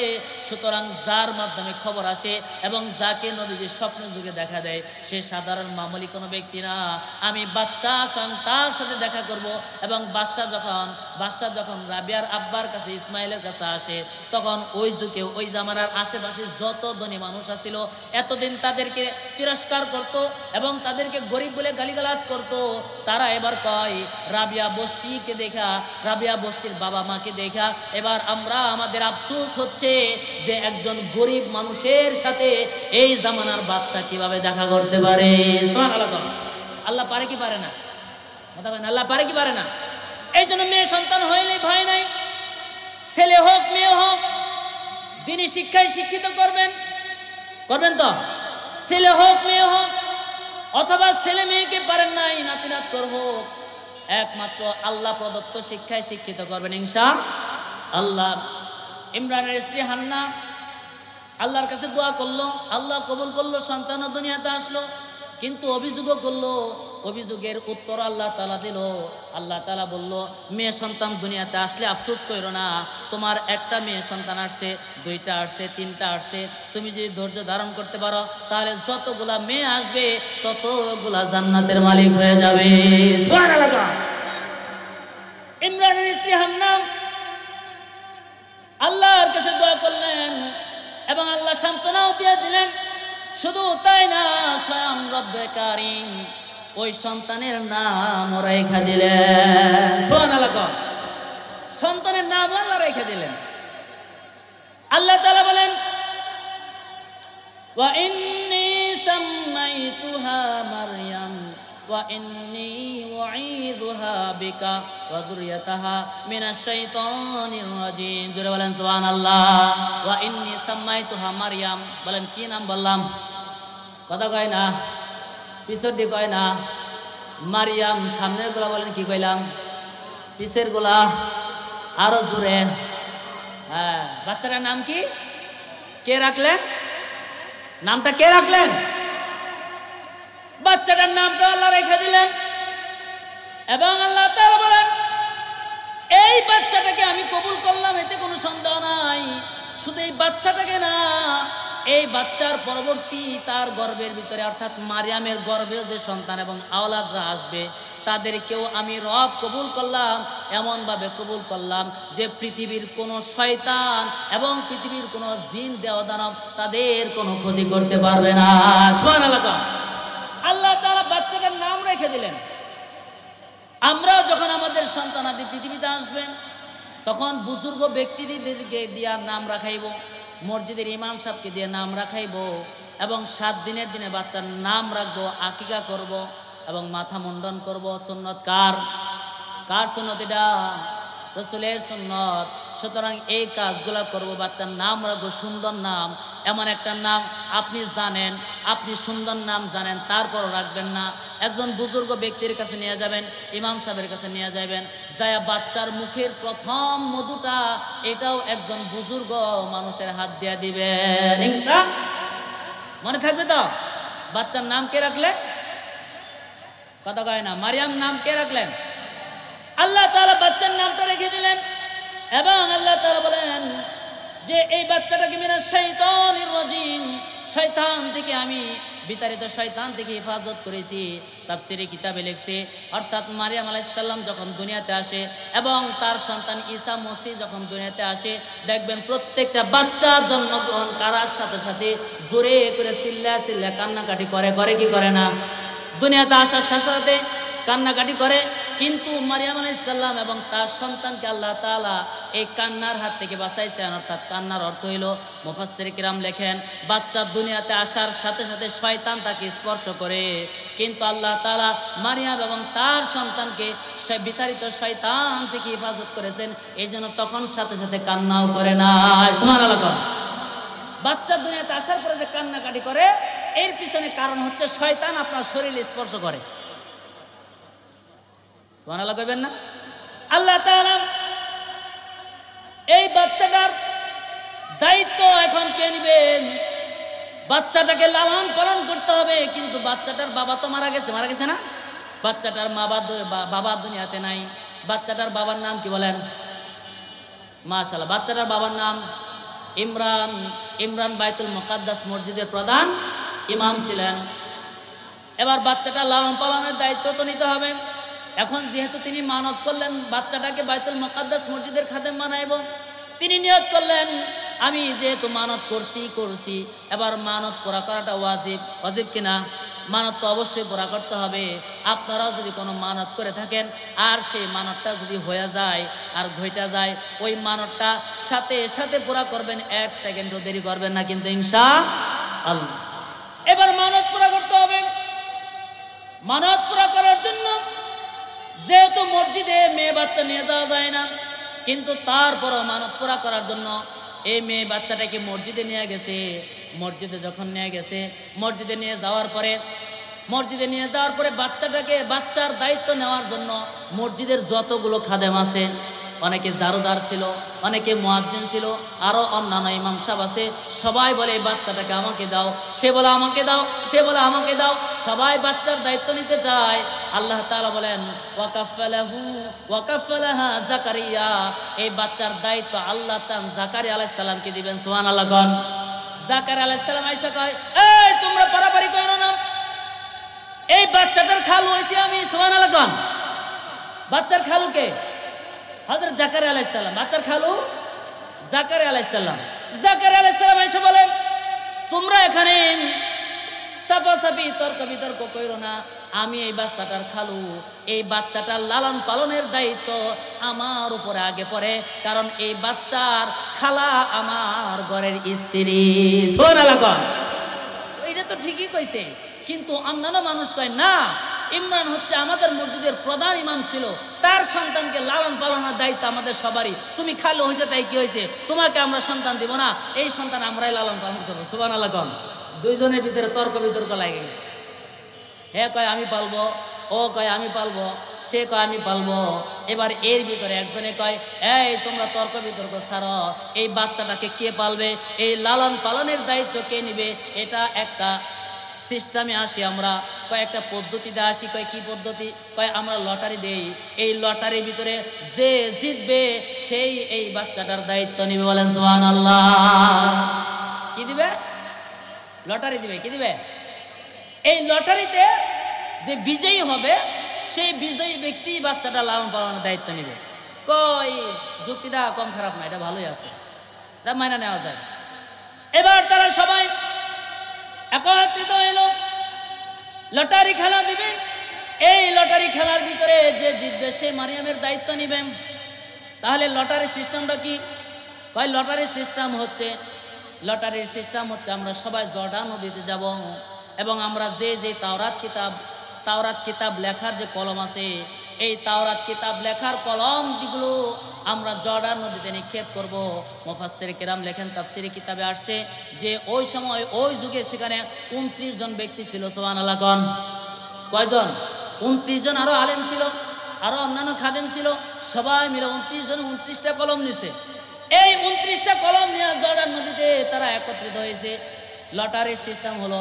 সুতরাং যার মাধ্যমে খবর আসে এবং যাকে নবীজি স্বপ্ন যুগে দেখা দেয়, সে সাধারণ মামুলি কোনো ব্যক্তি না। আমি বাদশাহ তার সাথে দেখা করব, এবং বাদশাহ যখন রাবিয়ার আব্বার কাছে ইসমাইলের কাছে আসে, তখন ওই যুগে ওই জামানার আশেপাশে যত ধনী মানুষ আছিল এতদিন তাদেরকে তিরস্কার করত এবং তাদেরকে গরিব বলে গালিগালাজ করত। তারা এবার কয় রাবিয়া বস্তিকে দেখা, রাবিয়া বস্তির বাবা মাকে দেখা এবার আমাদের আফসোস হচ্ছে যে একজন গরিব মানুষের সাথে এই জামানার বাদশাহ কিভাবে দেখা করতে পারে। আল্লাহ পারে কি পারে না? কথা বলেন, আল্লাহ পারে কি পারে না? এই জন্য মেয়ে সন্তান হইলে ভয় নাই, ছেলে হোক মেয়ে হোক দিনী শিক্ষায় শিক্ষিত করবেন তো, ছেলে হোক মেয়ে হোক, অথবা ছেলে মেয়েকে পারেন নাই নাতি নাতর হোক, একমাত্র আল্লাহ প্রদত্ত শিক্ষায় শিক্ষিত করবেন ইনশাআল্লাহ। ইমরানের স্ত্রী হান্না আল্লাহর কাছে দোয়া করলো, আল্লাহ কবুল করলো, সন্তান দুনিয়াতে আসলো, কিন্তু অভিযোগও করলো, অভিযোগের উত্তর আল্লাহ তাআলা দিল। আল্লাহ তাআলা বলল, মেয়ে সন্তান দুনিয়াতে আসলে আফসোস করো না, তোমার একটা মেয়ে সন্তান আসছে, 2টা আসছে, 3টা আসছে, তুমি যদি ধৈর্য ধারণ করতে পারো তাহলে যতগুলা মেয়ে আসবে ততগুলা জান্নাতের মালিক হয়ে যাবে। সুবহানাল্লাহ। ইমরানের স্ত্রী হান্না আল্লাহর কাছে দোয়া করলেন এবং আল্লাহ সান্ত্বনাও দিয়ে দিলেন। শুধু তাই না, স্বয়ং রব্বে কারীম ওই সন্তানের নাম রেখে দিলেন। সুবহানাল্লাহ। সন্তানের নাম আল্লাহ রেখে দিলেন। আল্লাহ তাআলা বলেন, ওয়া ইন্নী সাম্মাইতুহা মারইয়াম ওয়া ইন্নী উঈযুহা বিকা ওয়া যুররিয়াতাহা মিনাশ শাইতানির রাজীম। জোরে বলেন সুবহানাল্লাহ। ওয়া ইন্নী সাম্মাইতুহা মারইয়াম, বলেন কি নাম বললাম? কথা কয় না, পিছর দিয়ে কয় না। মারিয়াম, সামনের গোলা বলেন কি কইলাম? পিছের গোলা আরো জোরে। হ্যাঁ, বাচ্চাটার নাম কি? কে রাখলেন? নামটা কে রাখলেন? বাচ্চাটার নামটা আল্লাহ রেখে দিলেন। এবং আল্লাহ তাআলা বলেন, এই বাচ্চাটাকে আমি কবুল করলাম, এতে কোনো সন্দেহ নাই। শুধু এই বাচ্চাটাকে না, এই বাচ্চার পরবর্তী তার গর্ভের ভিতরে অর্থাৎ মারিয়ামের গর্ভেও যে সন্তান এবং আওলাদরা আসবে তাদেরকেও আমি রব কবুল করলাম, এমনভাবে কবুল করলাম যে পৃথিবীর কোনো শয়তান এবং পৃথিবীর কোনো জিন দেওদানব তাদের কোনো ক্ষতি করতে পারবে না। সুবহানাল্লাহ। আল্লাহ তাআলা বাচ্চাটার নাম রেখে দিলেন। আমরা যখন আমাদের সন্তানাদি পৃথিবীতে আসবে তখন বুজুর্গ ব্যক্তিদেরকে দিয়া নাম রাখাইব, মসজিদের ইমাম সাহেবকে দিয়ে নাম রাখাইব, এবং 7 দিনের দিনে বাচ্চার নাম রাখবো, আকিকা করব এবং মাথা মুন্ডন করব। সুন্নত কার? সুন্নত? এটা রসুলের সুন্নত। সুতরাং এই কাজগুলো করব, বাচ্চার নাম রাখবো সুন্দর নাম, এমন একটা নাম আপনি জানেন, আপনি সুন্দর নাম জানেন, তারপরও রাখবেন না। একজন বুজুর্গ ব্যক্তির কাছে নিয়ে যাবেন, ইমাম সাহেবের কাছে নিয়ে যাবেন, যায়া বাচ্চার মুখের প্রথম মধুটা এটাও একজন বুজুর্গ মানুষের হাত দিয়ে দিবেন। ইনশাআল্লাহ মনে থাকবে তো? বাচ্চার নাম কে রাখলেন? কথা কয় না। মারিয়াম নাম কে রাখলেন? আল্লাহ তাআলা বাচ্চার নামটা রেখে দিলেন এবং আল্লাহ তাআলা বলেন যে এই বাচ্চাটাকে মিনাশ শাইতানির রাজিম, শয়তান থেকে আমি বিতাড়িত, শয়তান থেকে হেফাজত করেছি। তাফসীরে কিতাবে লিখছে, অর্থাৎ মারিয়াম আলাইহিস সালাম যখন দুনিয়াতে আসে এবং তার সন্তান ঈসা মসিহ যখন দুনিয়াতে আসে, দেখবেন প্রত্যেকটা বাচ্চা জন্মগ্রহণ করার সাথে সাথে জোরে করে চিল্লা চিল্লা কান্নাকাটি করে, করে কি করে না? দুনিয়াতে আসার সাথে সাথে কান্নাকাটি করে। কিন্তু মারিয়াম আলাইহিস সালাম এবং তার সন্তানকে আল্লাহ তাআলা এই কান্নার হাত থেকে বাঁচাইছেন। অর্থাৎ কান্নার অর্থ হইল, মুফাসসির কিরাম লেখেন, বাচ্চা দুনিয়াতে আসার সাথে সাথে শয়তান তাকে স্পর্শ করে, কিন্তু আল্লাহ তাআলা মারিয়াম এবং তার সন্তানকে সে বিতাড়িত শয়তান থেকে হেফাজত করেছেন, এই জন্য তখন সাথে সাথে কান্নাও করে না। সুবহানাল্লাহ। বাচ্চা দুনিয়াতে আসার পরে যে কান্নাকাটি করে, এর পিছনে কারণ হচ্ছে শয়তান আপনার শরীরে স্পর্শ করে। সুবহানাল্লাহ কইবেন না? আল্লাহ তাআলা এই বাচ্চাটার দায়িত্ব এখন কে নেবেন? বাচ্চাটাকে লালন পালন করতে হবে, কিন্তু বাচ্চাটার বাবা তো মারা গেছে, মারা গেছে না? বাচ্চাটার বাবা দুনিয়াতে নাই। বাচ্চাটার বাবার নাম কি বলেন? মাশাআল্লাহ, বাচ্চাটার বাবার নাম ইমরান। ইমরান বাইতুল মুকাদ্দাস মসজিদের প্রধান ইমাম ছিলেন। এবার বাচ্চাটা লালন পালনের দায়িত্ব তো নিতে হবে। এখন যেহেতু তিনি মানত করলেন বাচ্চাটাকে বাইতুল মুকাদ্দাস মসজিদের খাদেম বানাইব, তিনি নিয়ত করলেন আমি যেহেতু মানত করছি, এবার মানত পুরা করাটা ওয়াজিব। ওয়াজিব কিনা? মানত তো অবশ্যই পুরা করতে হবে। আপনারাও যদি কোনো মানত করে থাকেন আর সেই মানতটা যদি হয়ে যায় আর ঘইটা যায়, ওই মানতটা সাথে সাথে পুরা করবেন, 1 সেকেন্ডও দেরি করবেন না কিন্তু ইনশাআল্লাহ। এবার মানত পুরা করতে হবে। মানত পুরা করার জন্য যেহেতু মসজিদে মেয়ে বাচ্চা নিয়ে যাওয়া যায় না, কিন্তু তারপরও মানত পুরা করার জন্য এই মেয়ে বাচ্চাটাকে মসজিদে নিয়ে গেছে। মসজিদে যখন নিয়ে গেছে, মসজিদে নিয়ে যাওয়ার পরে বাচ্চার দায়িত্ব নেওয়ার জন্য মসজিদের যতগুলো খাদেম আছে, অনেকে জারুদার ছিল, অনেকে মুয়াজ্জিন ছিল, আরো অন্যান্য ইমাম সাহেব আছে, সবাই বলে এই বাচ্চাটাকে আমাকে দাও, সে বলে আমাকে দাও, সে বলে আমাকে দাও, সবাই বাচ্চার দায়িত্ব নিতে চায়। আল্লাহ তাআলা বলেন ওয়াকাফালাহা জাকারিয়া, এই বাচ্চার দায়িত্ব আল্লাহ চান জাকারিয়া আলাইহিস সালামকে দিবেন। সুবহানাল্লাহ। কোন জাকারিয়া আলাইহিস সালাম আয়েশা কয়, এই তোমরা পারাপারি করো না, এই বাচ্চাটার খালু হইছি আমি। সুবহানাল্লাহ। কোন বাচ্চার খালু কে? হযরত জাকারিয়া আলাইহিস সালাম। বাচ্চার খালু জাকারিয়া আলাইহিস সালাম। জাকারিয়া আলাইহিস সালাম এসে বলে, তোমরা এখানে সাফাসাফি তর্ক বিতর্ক কইরো না, আমি এই বাচ্চাটার খালু, এই বাচ্চাটার লালন পালনের দায়িত্ব আমার উপরে আগে পড়ে, কারণ এই বাচ্চার খালা আমার ঘরের স্ত্রী। সুবহানাল্লাহ। এটা তো ঠিকই কইছে, কিন্তু অন্যান্য মানুষ কয় না, ইমরান হচ্ছে আমাদের মসজিদের প্রধান ইমাম ছিল, তার সন্তানকে লালন পালনের দায়িত্ব আমাদের সবারই, তুমি খালু হয়েছে তাই কি হয়েছে, তোমাকে আমরা সন্তান দিব না, এই সন্তান আমরাই লালন পালন করবো। সুবহানাল্লাহ। দুইজনের ভিতরে তর্ক বিতর্ক লাগে গেছে। হে কয় আমি পালবো, ও কয় আমি পালবো, সে কয় আমি পালবো। এবার এর ভিতরে একজনে কয়, এই তোমরা তর্ক বিতর্ক ছাড়ো, এই বাচ্চাটাকে কে পালবে, এই লালন পালনের দায়িত্ব কে নিবে, এটা একটা সিস্টেমে আসি আমরা, কয়েকটা পদ্ধতিতে আসি। কয় কি পদ্ধতি? কয় আমরা লটারি দেই, এই লটারির ভিতরে যে জিতবে সেই এই বাচ্চাটার দায়িত্ব নিবে। বলেন সুবহানাল্লাহ। কি দিবে? লটারি দিবে। কি দিবে? এই লটারিতে যে বিজয়ী হবে সেই বিজয়ী ব্যক্তি বাচ্চাটা লালন পালনের দায়িত্ব নিবে। কয় যুক্তিটা কম খারাপ না, এটা ভালোই আছে, এটা মাইনা নেওয়া যায়। এবার তারা সবাই একত্রিত হইল, লটারি খেলা দিবে। এই লটারি খেলার ভিতরে যে জিতবে সে মারিয়ামের দায়িত্ব নিবে। তাহলে লটারি সিস্টেমটা কি? কয় লটারির সিস্টেম হচ্ছে আমরা সবাই জর্ডান নদীতে যাব এবং আমরা যে তাওরাত কিতাব লেখার যে কলম আছে, এই তাওরাত কিতাব লেখার কলমগুলো আমরা জর্ডান নদীতে নিক্ষেপ করব। মুফাসসির কিরাম লেখেন, তাফসিরে কিতাবে আসছে যে ওই সময় ওই যুগে সেখানে 29 জন ব্যক্তি ছিল। সুবহানাল্লাহ। কোন কয়জন? 29 জন। আরো আলেম ছিল, আরো অন্যান্য খাদেম ছিল, সবাই মিলে 29 জন 29টা কলম নিছে। এই 29টা কলম নিয়ে জর্ডান নদীতে তারা একত্রিত হয়েছে। লটারির সিস্টেম হলো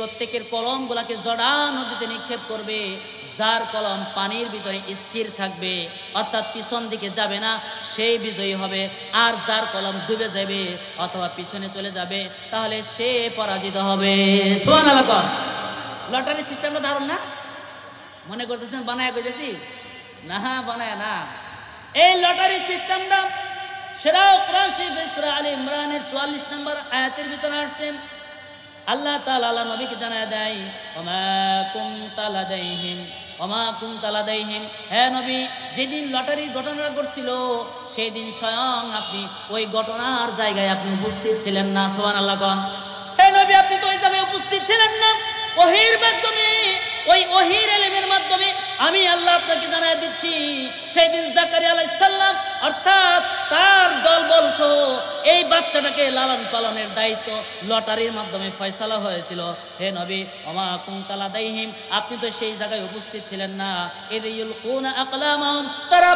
প্রত্যেকের কলমগুলাকে জর্ডান নদীতে নিক্ষেপ করবে। যার কলম পানির ভিতরে স্থির থাকবে, অর্থাৎ পিছন দিকে যাবে না, সেই বিজয়ী হবে। আর যার কলম ডুবে যাবে অথবা পিছনে চলে যাবে, তাহলে সে পরাজিত হবে। সুবহানাল্লাহ। লটারি সিস্টেমটা দারুণ না? মনে করতেছেন বানায় কইতেছি? না, বানায় না। এই লটারি সিস্টেমটা সেরাও কোরআন শরীফে সূরা আলে ইমরানের 44 নম্বর আয়াতের ভিতরে আসছে। আল্লাহ তাআলা আল্লাহ নবীকে জানায় দেয়, ওমা কুনতা লাদাইহিম, হে নবী, যেদিন লটারির ঘটনাটা ঘটছিল সেই দিন স্বয়ং আপনি ওই ঘটনার জায়গায় আপনি উপস্থিত ছিলেন না। সুবহানাল্লাহ। কোন হে নবী, আপনি তো ওই জায়গায় উপস্থিত ছিলেন না। ওহীর মাধ্যমে, ওই ওহীর ইলমের মাধ্যমে আমি আল্লাহ আপনাকে জানায় দিচ্ছি, সেই দিন জাকারিয়া আলাইহিস সালাম অর্থাৎ তার দলবল সহ এই বাচ্চাটাকে লালন পালনের দায়িত্ব লটারির মাধ্যমে ফয়সালা হয়েছিল। হে নবী, ওমা কুনতা লাদাইহিম, আপনি তো সেই জায়গায় উপস্থিত ছিলেন না। ইযুলকুনা আকলামাহুম, তারা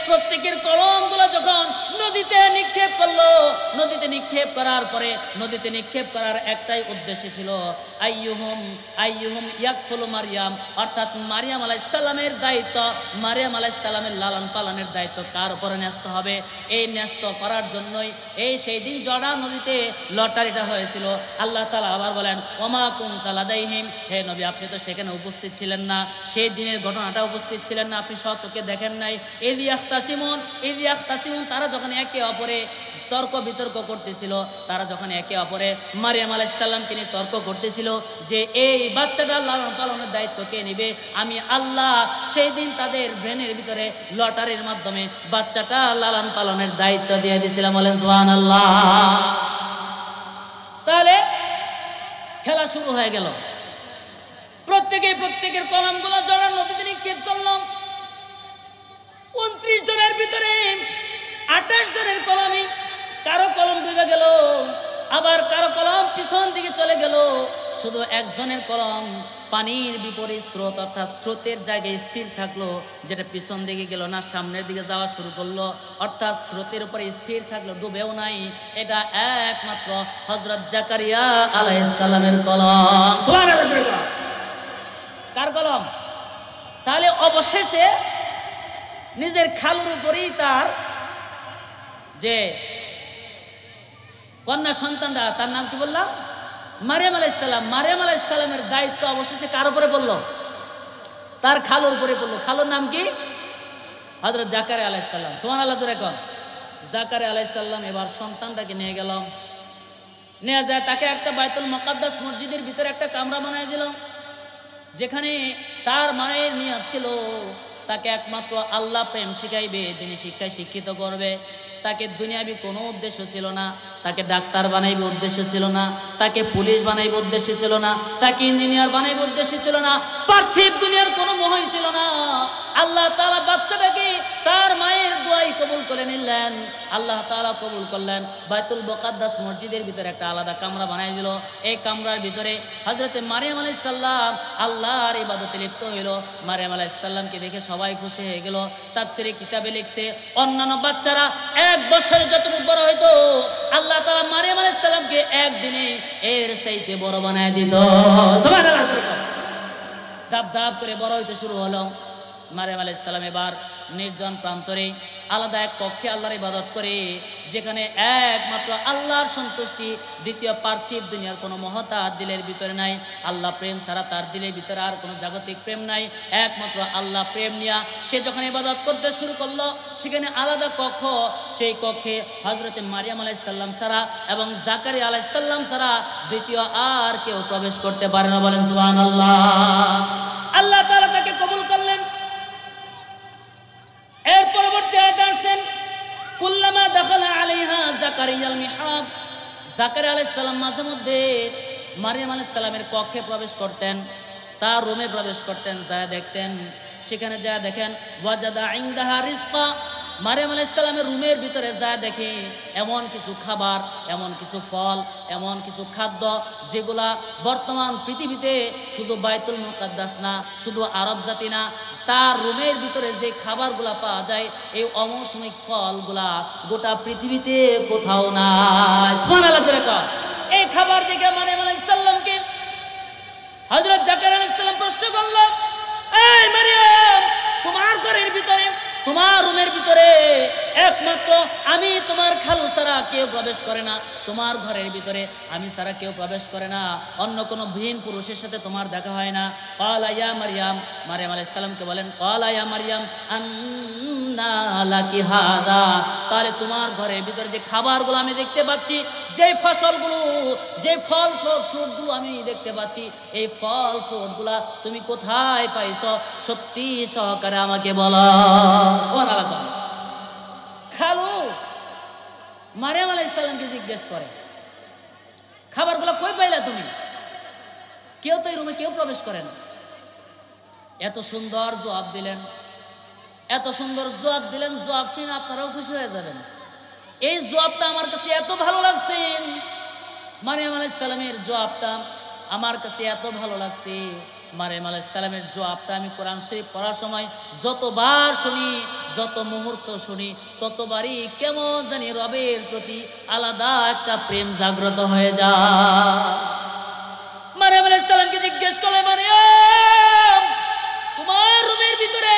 প্রত্যেকের কলমগুলো যখন নদীতে নিক্ষেপ করলো, নদীতে নিক্ষেপ করার পরে নদীতে নিক্ষেপ করার একটাই উদ্দেশ্য ছিল, আইয়ুহুম ইয়াকফুলু মারইয়াম, অর্থাৎ মারিয়াম আলাইহিস সালামের দায়িত্ব, মারিয়াম আলাইহিস সালামের লালন পালনের দায়িত্ব কার উপরে ন্যস্ত হবে। এই ন্যস্ত করার জন্যই সেই দিন জর্ডান নদীতে লটারিটা হয়েছিল। আল্লাহ তাআলা আবার বলেন, ওমা কুনতা লাদাইহিম, হে নবী, আপনি তো সেখানে উপস্থিত ছিলেন না, সেই দিনের ঘটনাটা উপস্থিত ছিলেন না, আপনি স্বচক্ষে দেখেন নাই। ইয ইয়াখতাসিমুন, তারা যখন একে অপরে তর্ক বিতর্ক করতেছিল, তারা যখন একে অপরে মারিয়াম আলাইহিস সালামকে নিয়ে তর্ক করতেছিল যে এই বাচ্চাটা লালন পালনের দায়িত্ব কে নেবে, আমি আল্লাহ সেই দিন তাদের ব্রেনের ভিতরে লটারির মাধ্যমে বাচ্চাটা লালন পালনের দায়িত্ব দিয়ে দিয়েছিলাম। বলেন সুবহানাল্লাহ। তাহলে খেলা শুরু হয়ে গেল। প্রত্যেকের কলমগুলো জর্ডান নদীতে নিক্ষেপ করলাম। 29 জনের ভিতরে 28 জনের কলমই, কারো কলম ডুবে গেল, আবার কারো কলম পিছন দিকে চলে গেল। শুধু একজনের কলম পানির বিপরীত স্রোত, অর্থাৎ স্রোতের জায়গায় স্থির থাকলো, যেটা পিছন দিকে গেল না, সামনের দিকে যাওয়া শুরু করলো, অর্থাৎ স্রোতের উপরে স্থির থাকলো, ডুবেও নাই। এটা একমাত্র হযরত জাকারিয়া আলাইহিস সালামের কলম। সুবহানাল্লাহ। কার কলম? তাহলে অবশেষে নিজের খালুর উপরেই তার যে কন্যা সন্তানটা, তার নাম কি বললাম? মারিয়াম আলাইহিস সালাম। মারিয়াম আলাইহিস সালামের দায়িত্ব অবশেষে কার উপরে পড়লো? তার খালুর উপরে পড়লো। খালুর নাম কি? হযরত জাকারিয়া আলাইহিস সালাম। সুবহানাল্লাহ। জোরে কোন। জাকারিয়া আলাইহিস সালাম এবার সন্তানটাকে নিয়ে গেল, নিয়ে যায় তাকে একটা বাইতুল মুকাদ্দাস মসজিদের ভিতরে একটা কামরা বানায় দিল, যেখানে তার মায়ের নিয়ত ছিল তাকে একমাত্র আল্লাহ প্রেম শিখাইবে, দিনী শিক্ষায় শিক্ষিত করবে। তাকে দুনিয়াবি কোনো উদ্দেশ্য ছিল না, তাকে ডাক্তার বানাইবে উদ্দেশ্য ছিল না, তাকে পুলিশ বানাইবে উদ্দেশ্য ছিল না, তাকে ইঞ্জিনিয়ার বানাইবে উদ্দেশ্য ছিল না, পার্থিব দুনিয়ার কোনো মোহই ছিল না। আল্লাহ তাআলা বাচ্চাটাকে তার মায়ের দোয়াই কবুল করে নিলেন। আল্লাহ তাআলা কবুল করলেন। বাইতুল মুকাদ্দাস মসজিদের ভিতরে একটা আলাদা কামরা বানাই দিল। এই কামরার ভিতরে হযরতে মারিয়াম আলাইহিস সালাম আল্লাহর ইবাদতে লিপ্ত হইল। মারিয়াম আলাইহিস সালামকে দেখে সবাই খুশি হয়ে গেল। তাফসীরে কিতাবে লিখছে, অন্যান্য বাচ্চারা 1 বছরে যতটুকু বড় হইতো, আল্লাহ তাআলা মারিয়াম আলাইহিস সালামকে একদিনে এর চাইতে বড় বানায় দিত। সুবহানাল্লাহ। ধাপ ধাপ করে বড় হইতে শুরু হলো। মারিয়াম আলাইহিস সালাম এবার নির্জন প্রান্তরে আলাদা এক কক্ষে আল্লাহর ইবাদত করে, যেখানে একমাত্র আল্লাহর সন্তুষ্টি, দ্বিতীয় পার্থিব দুনিয়ার কোনো মহতা দিলের ভিতরে নাই। আল্লাহ প্রেম ছাড়া তার দিলের ভিতরে আর কোনো জাগতিক প্রেম নাই, একমাত্র আল্লাহ প্রেম নিয়ে সে যখন ইবাদত করতে শুরু করলো, সেখানে আলাদা কক্ষ, সেই কক্ষে হযরতে মারিয়াম আলাইহিস সালাম ছাড়া এবং জাকারিয়া আলাইহিস সালাম ছাড়া দ্বিতীয় আর কেউ প্রবেশ করতে পারে না। বলেন সুবহানাল্লাহ। আল্লাহ তাআলা তাকে কবুল করলেন। এর পরবর্তী আয়াতে আসেন, কুল্লামা দাখালা আলাইহা জাকারিয়াল মিহরাব, জাকারিয়া আলাইহিস সালাম মাঝে মধ্যে মারিয়াম আলাইহিস সালামের কক্ষে প্রবেশ করতেন, তার রুমে প্রবেশ করতেন, যায় দেখতেন সেখানে যা দেখেন ওয়াজাদা ইনদাহা রিজকা, মারিয়াম আলাইহিস সালামের রুমের ভিতরে যা দেখে এমন কিছু খাবার, এমন কিছু ফল, এমন কিছু খাদ্য যেগুলা বর্তমান পৃথিবীতে শুধু বাইতুল মুকাদ্দাস না, শুধু আরব জাতি না, তার রুমের ভিতরে যে খাবারগুলা পাওয়া যায় এই অমৌসুমিক ফলগুলা গোটা পৃথিবীতে কোথাও নাই। সুবহানাল্লাহ জোরে কর। এই খাবার দেখে মারিয়াম আলাইহিস সালামকে হযরত জাকারিয়া আলাইহিস সালাম প্রশ্ন করল, এই মারিয়াম, তোমার ঘরের ভিতরে, তোমার রুমের ভিতরে একমাত্র আমি তোমার খালু ছাড়া কেউ প্রবেশ করে না, তোমার ঘরের ভিতরে আমি ছাড়া কেউ প্রবেশ করে না, অন্য কোনো ভিন পুরুষের সাথে তোমার দেখা হয় না। ক্বালা ইয়া মারইয়াম, মারইয়াম আলাইহিস সালামকে বলেন, ক্বালা ইয়া মারইয়াম আন্না লাকি হাযা, তাহলে তোমার ঘরের ভিতরে যে খাবারগুলো আমি দেখতে পাচ্ছি, যে ফসলগুলো, যে ফল ফ্রুটগুলো আমি দেখতে পাচ্ছি, এই ফল ফ্রুটগুলা তুমি কোথায় পাইছো? সত্যি সহকারে আমাকে বলো। সুবহানাল্লাহ। খালু মারিয়াম আলাইহিস সালামকে জিজ্ঞেস করে, খাবারগুলো কই পাইলা তুমি? কেউ তো এই রুমে কেউ প্রবেশ করে না। এত সুন্দর জবাব দিলেন, এত সুন্দর জবাব দিলেন, জবাব শুনে আপনারাও খুশি হয়ে যাবেন। এই জবাবটা আমার কাছে এত ভালো লাগছে, মারিয়াম আলাইহিস সালামের জবাবটা আমার কাছে এত ভালো লাগছে। মারিয়াম আলাইহিস সালামের জবাবটা আমি কোরআন শরীফ পড়ার সময় যতবার শুনি, যত মুহূর্ত শুনি, ততবারই কেমন জানি রবের প্রতি আলাদা একটা প্রেম জাগ্রত হয়ে যায়। মারিয়াম আলাইহিস সালামকে জিজ্ঞেস করলে, মারিয়াম, তোমার রুমের ভিতরে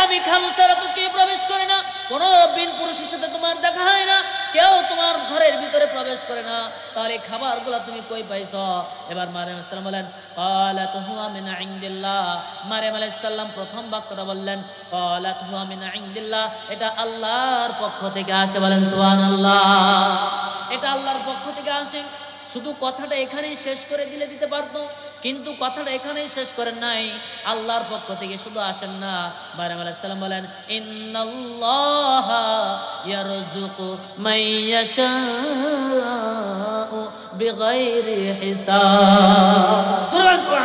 আমি খালু ছাড়া তো কেউ প্রবেশ করে না, কোনো বিন পুরুষের সাথে তোমার দেখা হয় না, কেউ তোমার ঘরের ভিতরে প্রবেশ করে না, তাহলে খাবারগুলো তুমি কই পাইছো? এবার মারিয়াম আলাইহিস সালাম বলেন, ক্বালাত হুয়া মিন ইনদিল্লাহ। মারিয়াম আলাইহিস সালাম প্রথম বাক্যটা বললেন, ক্বালাত হুয়া মিন ইনদিল্লাহ, এটা আল্লাহর পক্ষ থেকে আসে। বলেন সুবহানাল্লাহ। এটা আল্লাহর পক্ষ থেকে আসে। শুধু কথাটা এখানেই শেষ করে দিতে পারতো, কিন্তু কথাটা এখানেই শেষ করেন নাই। আল্লাহর পক্ষ থেকে শুধু আসেন না, মারিয়াম আলাইহিস সালাম বলেন, ইন্নাল্লাহা ইয়ারযুকু মাইয়াশাউ বিগাইরি হিসাব। সুবহানাল্লাহ।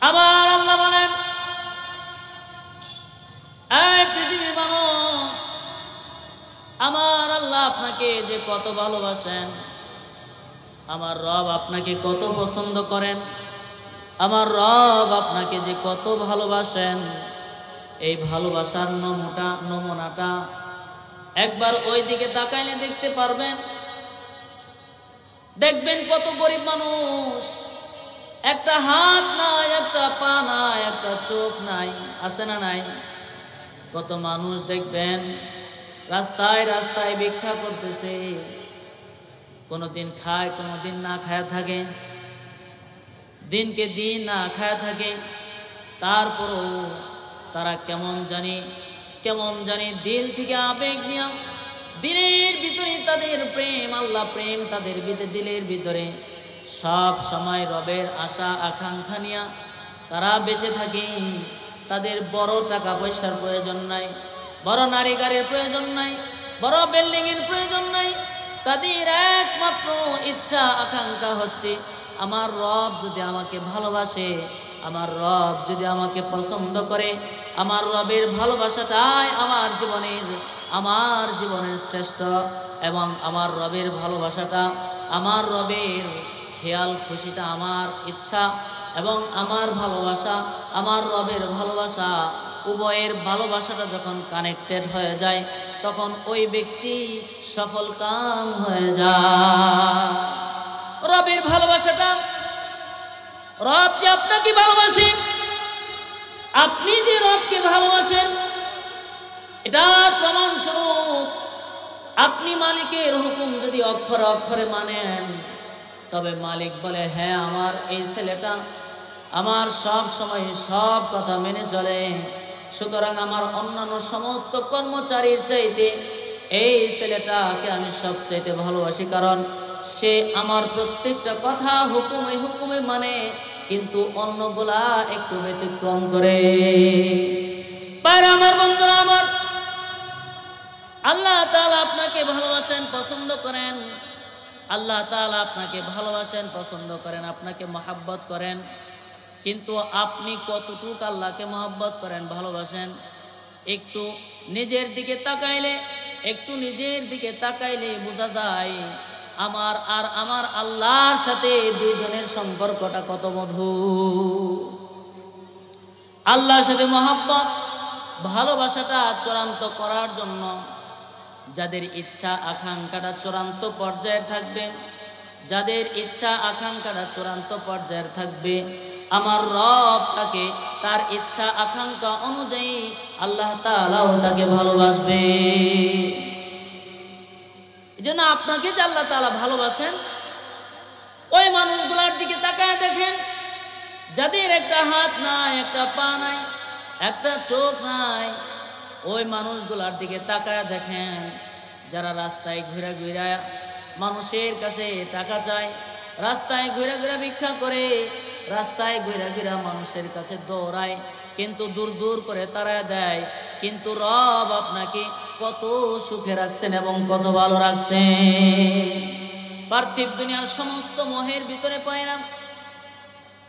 আবার আল্লাহ বলেন, এই পৃথিবীর মানুষ, আমার আল্লাহ আপনাকে যে কত ভালোবাসেন, আমার রব আপনাকে কত পছন্দ করেন, আমার রব আপনাকে যে কত ভালোবাসেন, এই ভালোবাসার নমুনাটা একবার ওই দিকে তাকাইলে দেখতে পারবেন। দেখবেন কত গরিব মানুষ, একটা হাত নাই, একটা পা নাই, একটা চোখ নাই, আছে না নাই? কত মানুষ দেখবেন রাস্তায় রাস্তায় ভিক্ষা করতেছে, কোনোদিন খায়, কোনোদিন না খায় থাকে, দিনকে দিন না খায় থাকে, তারপরও তারা কেমন জানি দিল থেকে আবেগ নিয়ে, দিলের ভিতরে তাদের প্রেম, আল্লাহ প্রেম তাদের দিলের ভিতরে, সব সময় রবের আশা আকাঙ্ক্ষা নিয়ে তারা বেঁচে থাকে। তাদের বড় টাকা পয়সার প্রয়োজন নাই, বড় নারী গাড়ির প্রয়োজন নাই, বড় বিল্ডিং এর প্রয়োজন নাই। তাদের একমাত্র ইচ্ছা আকাঙ্ক্ষা হচ্ছে, আমার রব যদি আমাকে ভালোবাসে, আমার রব যদি আমাকে পছন্দ করে, আমার রবের ভালোবাসাটাই আমার জীবনের শ্রেষ্ঠ, এবং আমার রবের ভালোবাসাটা, আমার রবের খেয়াল খুশিটা আমার ইচ্ছা, এবং আমার ভালোবাসা, আমার রবের ভালোবাসা, উভয়ের ভালোবাসাটা যখন কানেক্টেড হয়ে যায়, তখন ওই ব্যক্তি সফল কাম হয়ে যায়। রবের ভালোবাসাটা, রব যে আপনাকে ভালোবাসেন, আপনি যে রবকে ভালোবাসেন, এটার প্রমাণ স্বরূপ আপনি মালিকের হুকুম যদি অক্ষরে অক্ষরে মানেন, তবে মালিক বলে, হ্যাঁ, আমার এই ছেলেটা আমার সব সময় সব কথা মেনে চলে, সুতরাং আমার অন্যান্য সমস্ত কর্মচারীর চাইতে এই ছেলেটাকে আমি সবচাইতে ভালোবাসি, কারণ সে আমার প্রত্যেকটা কথা হুকুমে মানে, কিন্তু অন্যগুলা একটু ব্যতিক্রম করে। আমার বন্ধুরা, আমার আল্লাহ তাআলা আপনাকে ভালোবাসেন, পছন্দ করেন। আল্লাহ তাআলা আপনাকে ভালোবাসেন, পছন্দ করেন, আপনাকে মহব্বত করেন। কিন্তু আপনি কতটুকু আল্লাহকে মহব্বত করেন, ভালোবাসেন? একটু নিজের দিকে তাকাইলে বোঝা যায় আমার আর আমার আল্লাহর সাথে দুইজনের সম্পর্কটা কত মধুর। আল্লাহর সাথে মহব্বত ভালোবাসাটা চূড়ান্ত করার জন্য যাদের ইচ্ছা আকাঙ্ক্ষাটা চূড়ান্ত পর্যায়ের থাকবে, আমার রব তাকে তার ইচ্ছা আকাঙ্ক্ষা অনুযায়ী আল্লাহ তাআলাও তাকে ভালোবাসবে। এজন্য আপনাকে যে আল্লাহ তাআলা ভালোবাসেন, ওই মানুষগুলোর দিকে তাকায় দেখেন যাদের একটা হাত নাই, একটা পা নাই, একটা চোখ নাই। ওই মানুষগুলোর দিকে তাকায় দেখেন যারা রাস্তায় ঘুরে ঘুরে মানুষের কাছে টাকা চায়, রাস্তায় ঘুরে ঘুরে ভিক্ষা করে, রাস্তায় ঘুরে ঘুরে মানুষের কাছে দৌড়ায়, কিন্তু দূর দূর করে তারা দেয়। কিন্তু রব আপনাকে কত সুখে রাখছেন এবং কত ভালো রাখছেন। পার্থিব দুনিয়ার সমস্ত মোহের ভিতরে পয়রাম,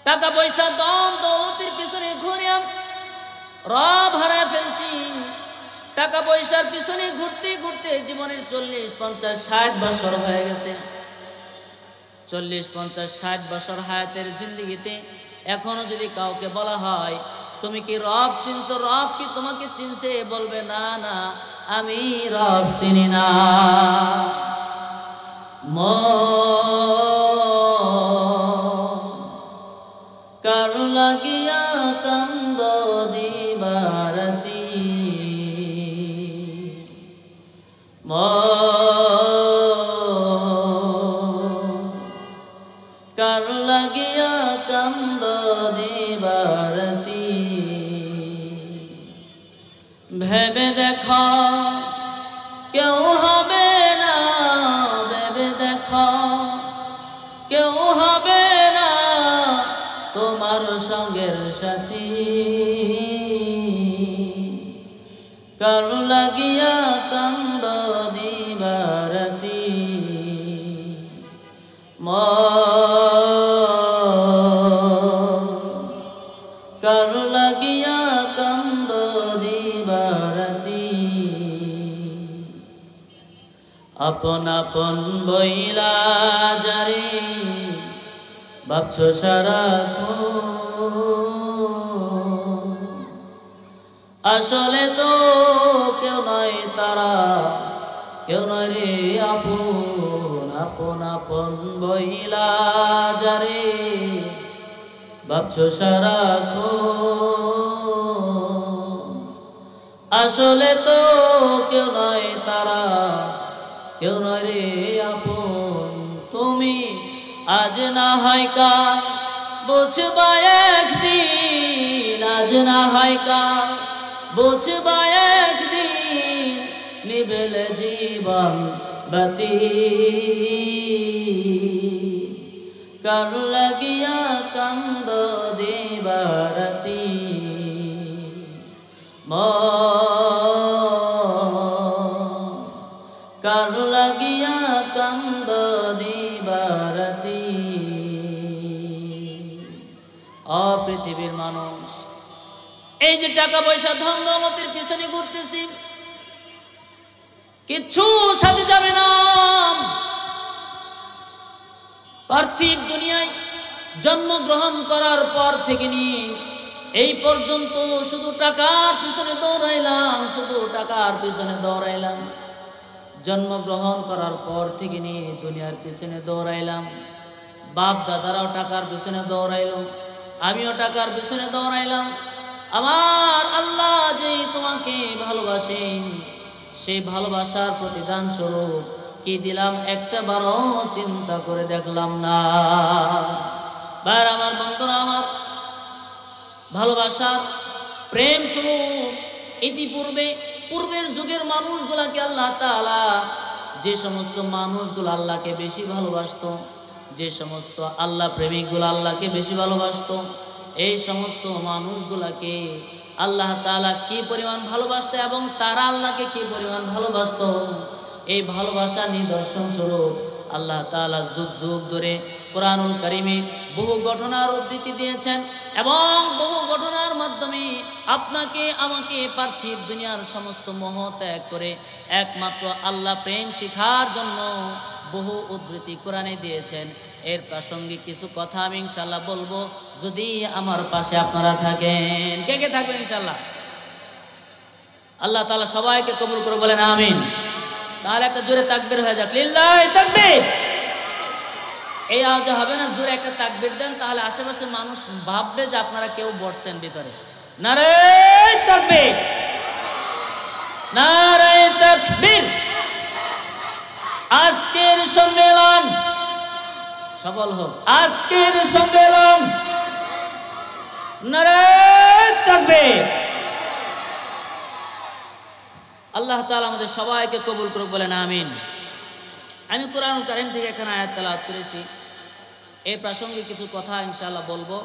টাকা পয়সা ধন দৌলতের পিছনে ঘুরে রব হারায় ফেলছি। টাকা পয়সার পিছনে ঘুরতে ঘুরতে জীবনের 40, 50, 60 বছর হয়ে গেছে। 40, 50, 60 বছর হায়াতের জিন্দেগিতে এখনো যদি কাউকে বলা হয় তুমি কি রব চিনছো, রব কি তোমাকে চিনছে, বলবে না না, আমি রব চিনি না। কারো লাগিয়া কান্দ দিবারাতি, কারো লাগিয়া কান্দ দিবারাতি। ভেবে দেখো কেউ হবে না, ভেবে দেখো কেউ হবে না তোমার সঙ্গের সাথী। কারো লাগিয়া কান্দ দিবারাতি, কারো লাগিয়া কান্দ দিবারাতি। আপন আপন বইলা যারে ভাবছো সারাক্ষণ, আসলে তো কেউ নয় তারা, কেউ নয় রে আপন। আপন আপন বইলা যারে ভাবছো সারাক্ষণ, আসলে তো কেউ নয় তারা, কেউ নয় রে আপন। তুমি আজ না হয় কাল বুঝবা একদিন, আজ না হয় কাল বুঝবা একদিন, নিভেলে জীবন বাতি। কারো লাগিয়া কান্দ দিবারাতি, কারো লাগিয়া কান্দ দিবারাতি। পৃথিবীর মানুষ এই যে টাকা পয়সা ধন দৌলতের পিছনে ঘুরতেছি, কিচ্ছু সাথে যাবে না। পার্থিব দুনিয়ায় জন্মগ্রহণ করার পর থেকে নিয়ে এই পর্যন্ত শুধু টাকার পিছনে দৌড়াইলাম, শুধু টাকার পিছনে দৌড়াইলাম। জন্মগ্রহণ করার পর থেকে নিয়ে দুনিয়ার পিছনে দৌড়াইলাম। বাপ দাদারাও টাকার পিছনে দৌড়াইল, আমিও টাকার পিছনে দৌড়াইলাম। আমার আল্লাহ যে তোমাকে ভালোবাসেন, সেই ভালোবাসার প্রতিদান স্বরূপ কি দিলাম একটা বারও চিন্তা করে দেখলাম না। ভাই আমার, বন্ধুরা আমার, ভালোবাসার প্রেম স্বরূপ পূর্বের যুগের মানুষগুলাকে আল্লাহ তাআলা, যে সমস্ত মানুষগুলো আল্লাহকে বেশি ভালোবাসতো, যে সমস্ত আল্লাহ প্রেমিকগুলো আল্লাহকে বেশি ভালোবাসতো, এই সমস্ত মানুষগুলাকে আল্লাহ তাআলা কি পরিমাণ ভালোবাসতো এবং তারা আল্লাহকে কি পরিমাণ ভালোবাসতো, এই ভালোবাসার নিদর্শন স্বরূপ আল্লাহ তাআলা যুগ যুগ ধরে কোরআনুল কারিমে বহু ঘটনার উদ্ধৃতি দিয়েছেন এবং বহু ঘটনার মাধ্যমে আপনাকে আমাকে পার্থিব দুনিয়ার সমস্ত মোহ ত্যাগ করে একমাত্র আল্লাহ প্রেম শিখার জন্য বহু উদ্ধৃতি কোরআনে দিয়েছেন। এর প্রাসঙ্গিক কিছু কথা আমি ইনশাআল্লাহ বলবো, যদি আমার পাশে আপনারা থাকেন। কে কে থাকবেন ইনশাআল্লাহ? আল্লাহ তাআলা সবাইকে কবুল করে বলেন আমিন। তাহলে একটা জোরে তাকবীর হয়ে যাক, লিল্লাহি তাকবীর। এই আওয়াজে হবে না, জোরে একটা তাকবীর দেন, তাহলে আশেপাশের মানুষ ভাববে যে আপনারা কেউ বসছেন ভিতরে। নারে তাকবীর, নারে তাকবীর। আজকের সম্মেলন সফল হোক, আজকের সম্মেলন। নারে তাকবীর। আল্লাহ তাআলা আমাদের সবাইকে কবুল করুক, বলেন আমিন। আমি কোরআনুল কারীম থেকে এখানে আয়াত তেলাওয়াত করেছি। এই প্রাসঙ্গিক কিছু কথা ইনশাআল্লাহ বলবো,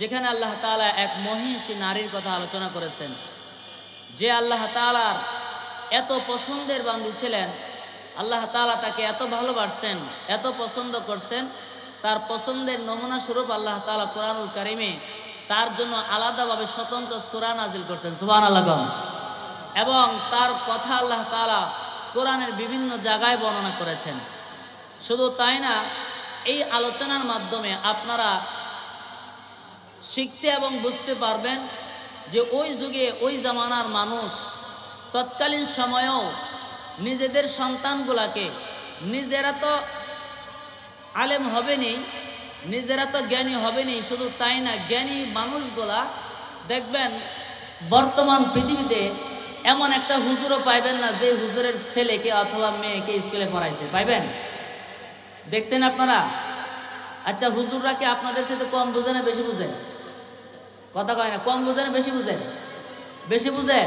যেখানে আল্লাহ তাআলা এক মহিষী নারীর কথা আলোচনা করেছেন, যে আল্লাহ তাআলার এত পছন্দের বান্দী ছিলেন। আল্লাহ তাআলা তাকে এত ভালোবাসছেন, এত পছন্দ করছেন, তার পছন্দের নমুনা স্বরূপ আল্লাহ তাআলা কোরআনুল কারীমে তার জন্য আলাদাভাবে স্বতন্ত্র সূরা নাজিল করছেন, সুবহানাল্লাহ। এবং তার কথা আল্লাহ তাআলা কোরআনের বিভিন্ন জায়গায় বর্ণনা করেছেন। শুধু তাই না, এই আলোচনার মাধ্যমে আপনারা শিখতে এবং বুঝতে পারবেন যে ওই যুগে ওই জামানার মানুষ তৎকালীন সময়েও নিজেদের সন্তানগুলাকে, নিজেরা তো আলেম হবেনি, নিজেরা তো জ্ঞানী হবেনি, শুধু তাই না, জ্ঞানী মানুষগুলা দেখবেন বর্তমান পৃথিবীতে এমন একটা হুজুরও পাইবেন না যে হুজুরের ছেলেকে অথবা মেয়েকে স্কুলে পড়াইছে, পাইবেন? দেখছেন আপনারা? আচ্ছা, হুজুররা কি আপনাদের সাথে কম বুঝে না বেশি বুঝে? কথা কয় না, কম বুঝে না বেশি বুঝে? বেশি বুঝে।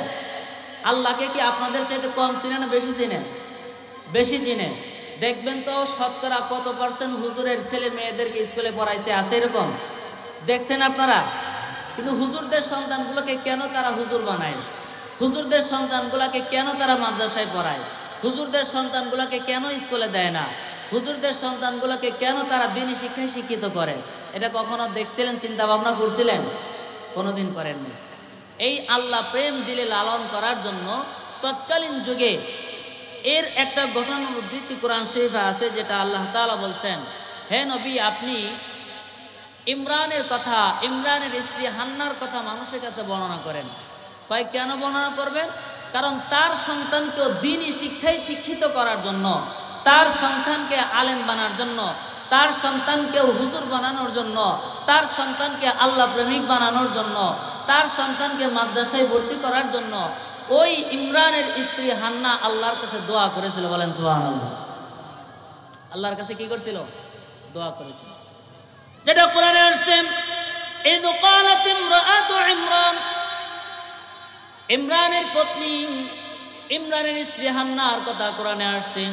আল্লাহকে কি আপনাদের চাইতে কম চিনে না বেশি চিনে? বেশি চিনে। দেখবেন তো শতকরা কত পার্সেন্ট হুজুরের ছেলে মেয়েদেরকে স্কুলে পড়াইছে, আছে এরকম? দেখছেন আপনারা? কিন্তু হুজুরদের সন্তানগুলোকে কেন তারা হুজুর বানায়? হুজুরদের সন্তানগুলোকে কেন তারা মাদ্রাসায় পড়ায়? হুজুরদের সন্তানগুলোকে কেন স্কুলে দেয় না? হুজুরদের সন্তানগুলোকে কেন তারা দ্বীনি শিক্ষায় শিক্ষিত করে? এটা কখনো দেখছিলেন, চিন্তা ভাবনা করছিলেন? কোনোদিন করেননি। এই আল্লাহ প্রেম দিলে লালন করার জন্য তৎকালীন যুগে এর একটা ঘটনার উদ্ধৃতি কোরআন শরীফে আছে, যেটা আল্লাহ তাআলা বলছেন, হে নবী, আপনি ইমরানের কথা, ইমরানের স্ত্রী হান্নার কথা মানুষের কাছে বর্ণনা করেন। কয় কেন বর্ণনা করবেন? কারণ তার সন্তানকেও দ্বীনি শিক্ষায় শিক্ষিত করার জন্য, তার সন্তানকে আলেম বানার জন্য, তার সন্তানকেও হুজুর বানানোর জন্য, তার সন্তানকে আল্লাহ প্রেমিক বানানোর জন্য, তার সন্তানকে মাদ্রাসায় ভর্তি করার জন্য ওই ইমরানের স্ত্রী হান্না আল্লাহর কাছে দোয়া করেছিল, বলেন সুবহানাল্লাহ। আল্লাহর কাছে কি করেছিল? দোয়া করেছিল, যেটা কোরআনে আসছে, ইয ক্বালাত ইমরাআতু ইমরান, ইমরানের পত্নী, ইমরানের স্ত্রী হান্নার কথা কোরআনে আসছে।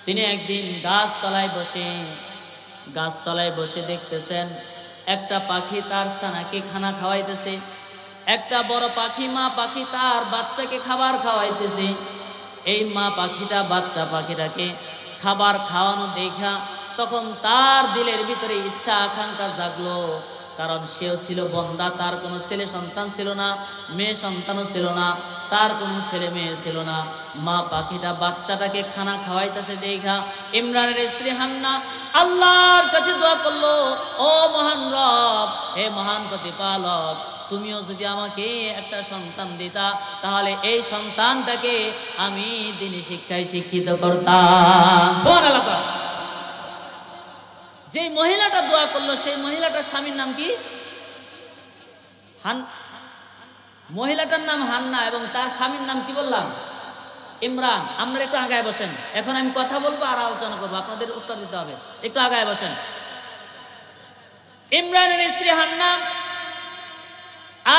তিনি একদিন গাছতলায় বসে দেখতেছেন একটা পাখি তার ছানাকে খানা খাওয়াইতেছে। একটা বড় পাখি, মা পাখি তার বাচ্চাকে খাবার খাওয়াইতেছে। এই মা পাখিটা বাচ্চা পাখিটাকে খাবার খাওয়ানো দেখা তখন তার দিলের ভিতরে ইচ্ছা আকাঙ্ক্ষা জাগলো, কারণ সেও ছিল বন্দা, তার কোনো ছেলে সন্তান ছিল না, মেয়ে সন্তানও ছিল না, তার কোনো ছেলে মেয়ে ছিল না। মা পাখিটা বাচ্চাটাকে খানা খাওয়াইতেছে দেখা ইমরানের স্ত্রী হান্না আল্লাহর কাছে দোয়া করলো, ও মহান রব, হে মহান প্রতিপালক, তুমিও যদি আমাকে একটা সন্তান দিতা, তাহলে এই সন্তানটাকে আমি দ্বীনি শিক্ষায় শিক্ষিত করতাম। সুবহানাল্লাহ। যে মহিলাটা দোয়া করলো, সেই মহিলাটার স্বামীর নাম কি? মহিলাটার নাম হান্না এবং তার স্বামীর নাম কি বললাম? ইমরান। আপনারা একটু আগায় বসেন, এখন আমি কথা বলবো আর আলোচনা করবো, আপনাদের উত্তর দিতে হবে। একটু আগায় বসেন। ইমরানের স্ত্রী হান্না,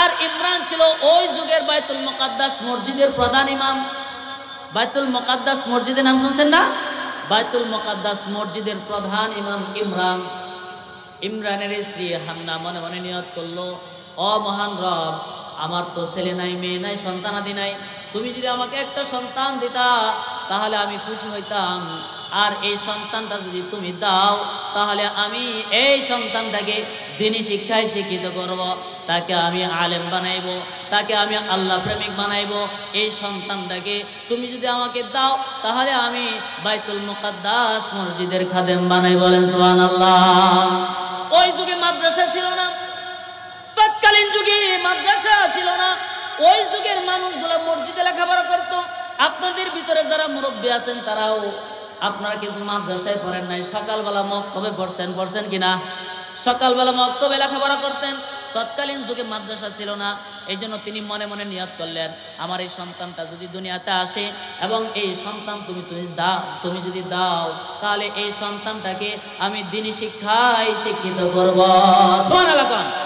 আর ইমরান ছিল ওই যুগের বাইতুল মুকাদ্দাস মসজিদের প্রধান ইমাম। বাইতুল মুকাদ্দাস মসজিদের নাম শুনছেন না? বাইতুল মুকাদ্দাস মসজিদের প্রধান ইমাম ইমরান। ইমরানের স্ত্রী হান্না মনে মনে নিয়ত করলো, ও মহান রব, আমার তো ছেলে নাই, মেয়ে নাই, সন্তানাদি নাই, তুমি যদি আমাকে একটা সন্তান দিতা তাহলে আমি খুশি হইতাম। আর এই সন্তানটা যদি তুমি দাও তাহলে আমি এই সন্তানটাকে দিনী শিক্ষায় শিক্ষিত করব, তাকে আমি আলেম বানাইব, তাকে আমি আল্লাহ প্রেমিক বানাইব। এই সন্তানটাকে তুমি যদি আমাকে দাও তাহলে আমি বাইতুল মুকাদ্দাস মসজিদের খাদেম বানাই। বলেন সুবহানাল্লাহ। ওই যুগে মাদ্রাসা ছিল না, তৎকালীন যুগে মাদ্রাসা ছিল না। ওই যুগের মানুষগুলো মসজিদে লেখাপড়া করত। আপনাদের ভিতরে যারা মুরব্বী আছেন তারাও, আপনারা কিন্তু মাদ্রাসায় পড়েন নাই, সকালবেলা মক্তবে পড়ছেন কিনা? সকালবেলা মক্তবে লেখাপড়া করতেন। তৎকালীন যুগে মাদ্রাসা ছিল না, এই জন্য তিনি মনে মনে নিয়ত করলেন, আমার এই সন্তানটা যদি দুনিয়াতে আসে এবং এই সন্তান তুমি যদি দাও তাহলে এই সন্তানটাকে আমি দ্বীনি শিক্ষায় শিক্ষিত করব। সুবহানাল্লাহ।